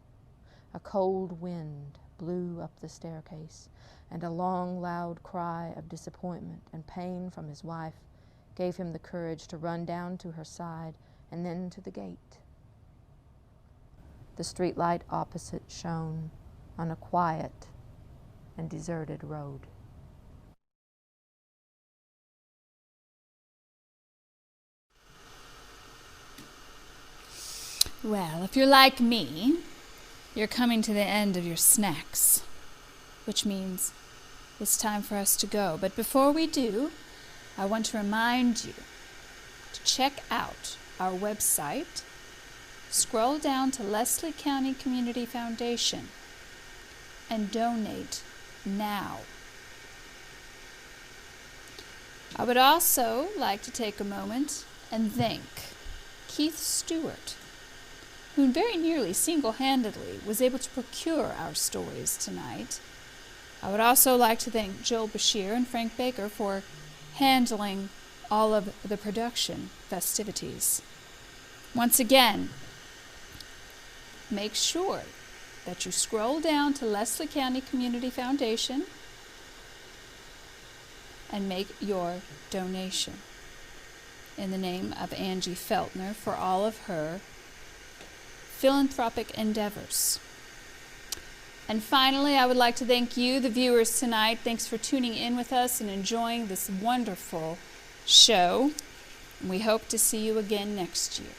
A cold wind blew up the staircase, and a long, loud cry of disappointment and pain from his wife gave him the courage to run down to her side and then to the gate. The streetlight opposite shone on a quiet and deserted road. Well, if you're like me, you're coming to the end of your snacks, which means it's time for us to go. But before we do, I want to remind you to check out our website. Scroll down to Leslie County Community Foundation and donate now. I would also like to take a moment and thank Keith Stewart, who very nearly single-handedly was able to procure our stories tonight. I would also like to thank Joel Beshear and Frank Baker for handling all of the production festivities. Once again, make sure that you scroll down to Leslie County Community Foundation and make your donation in the name of Angie Feltner for all of her philanthropic endeavors. And finally, I would like to thank you, the viewers, tonight. Thanks for tuning in with us and enjoying this wonderful show. We hope to see you again next year.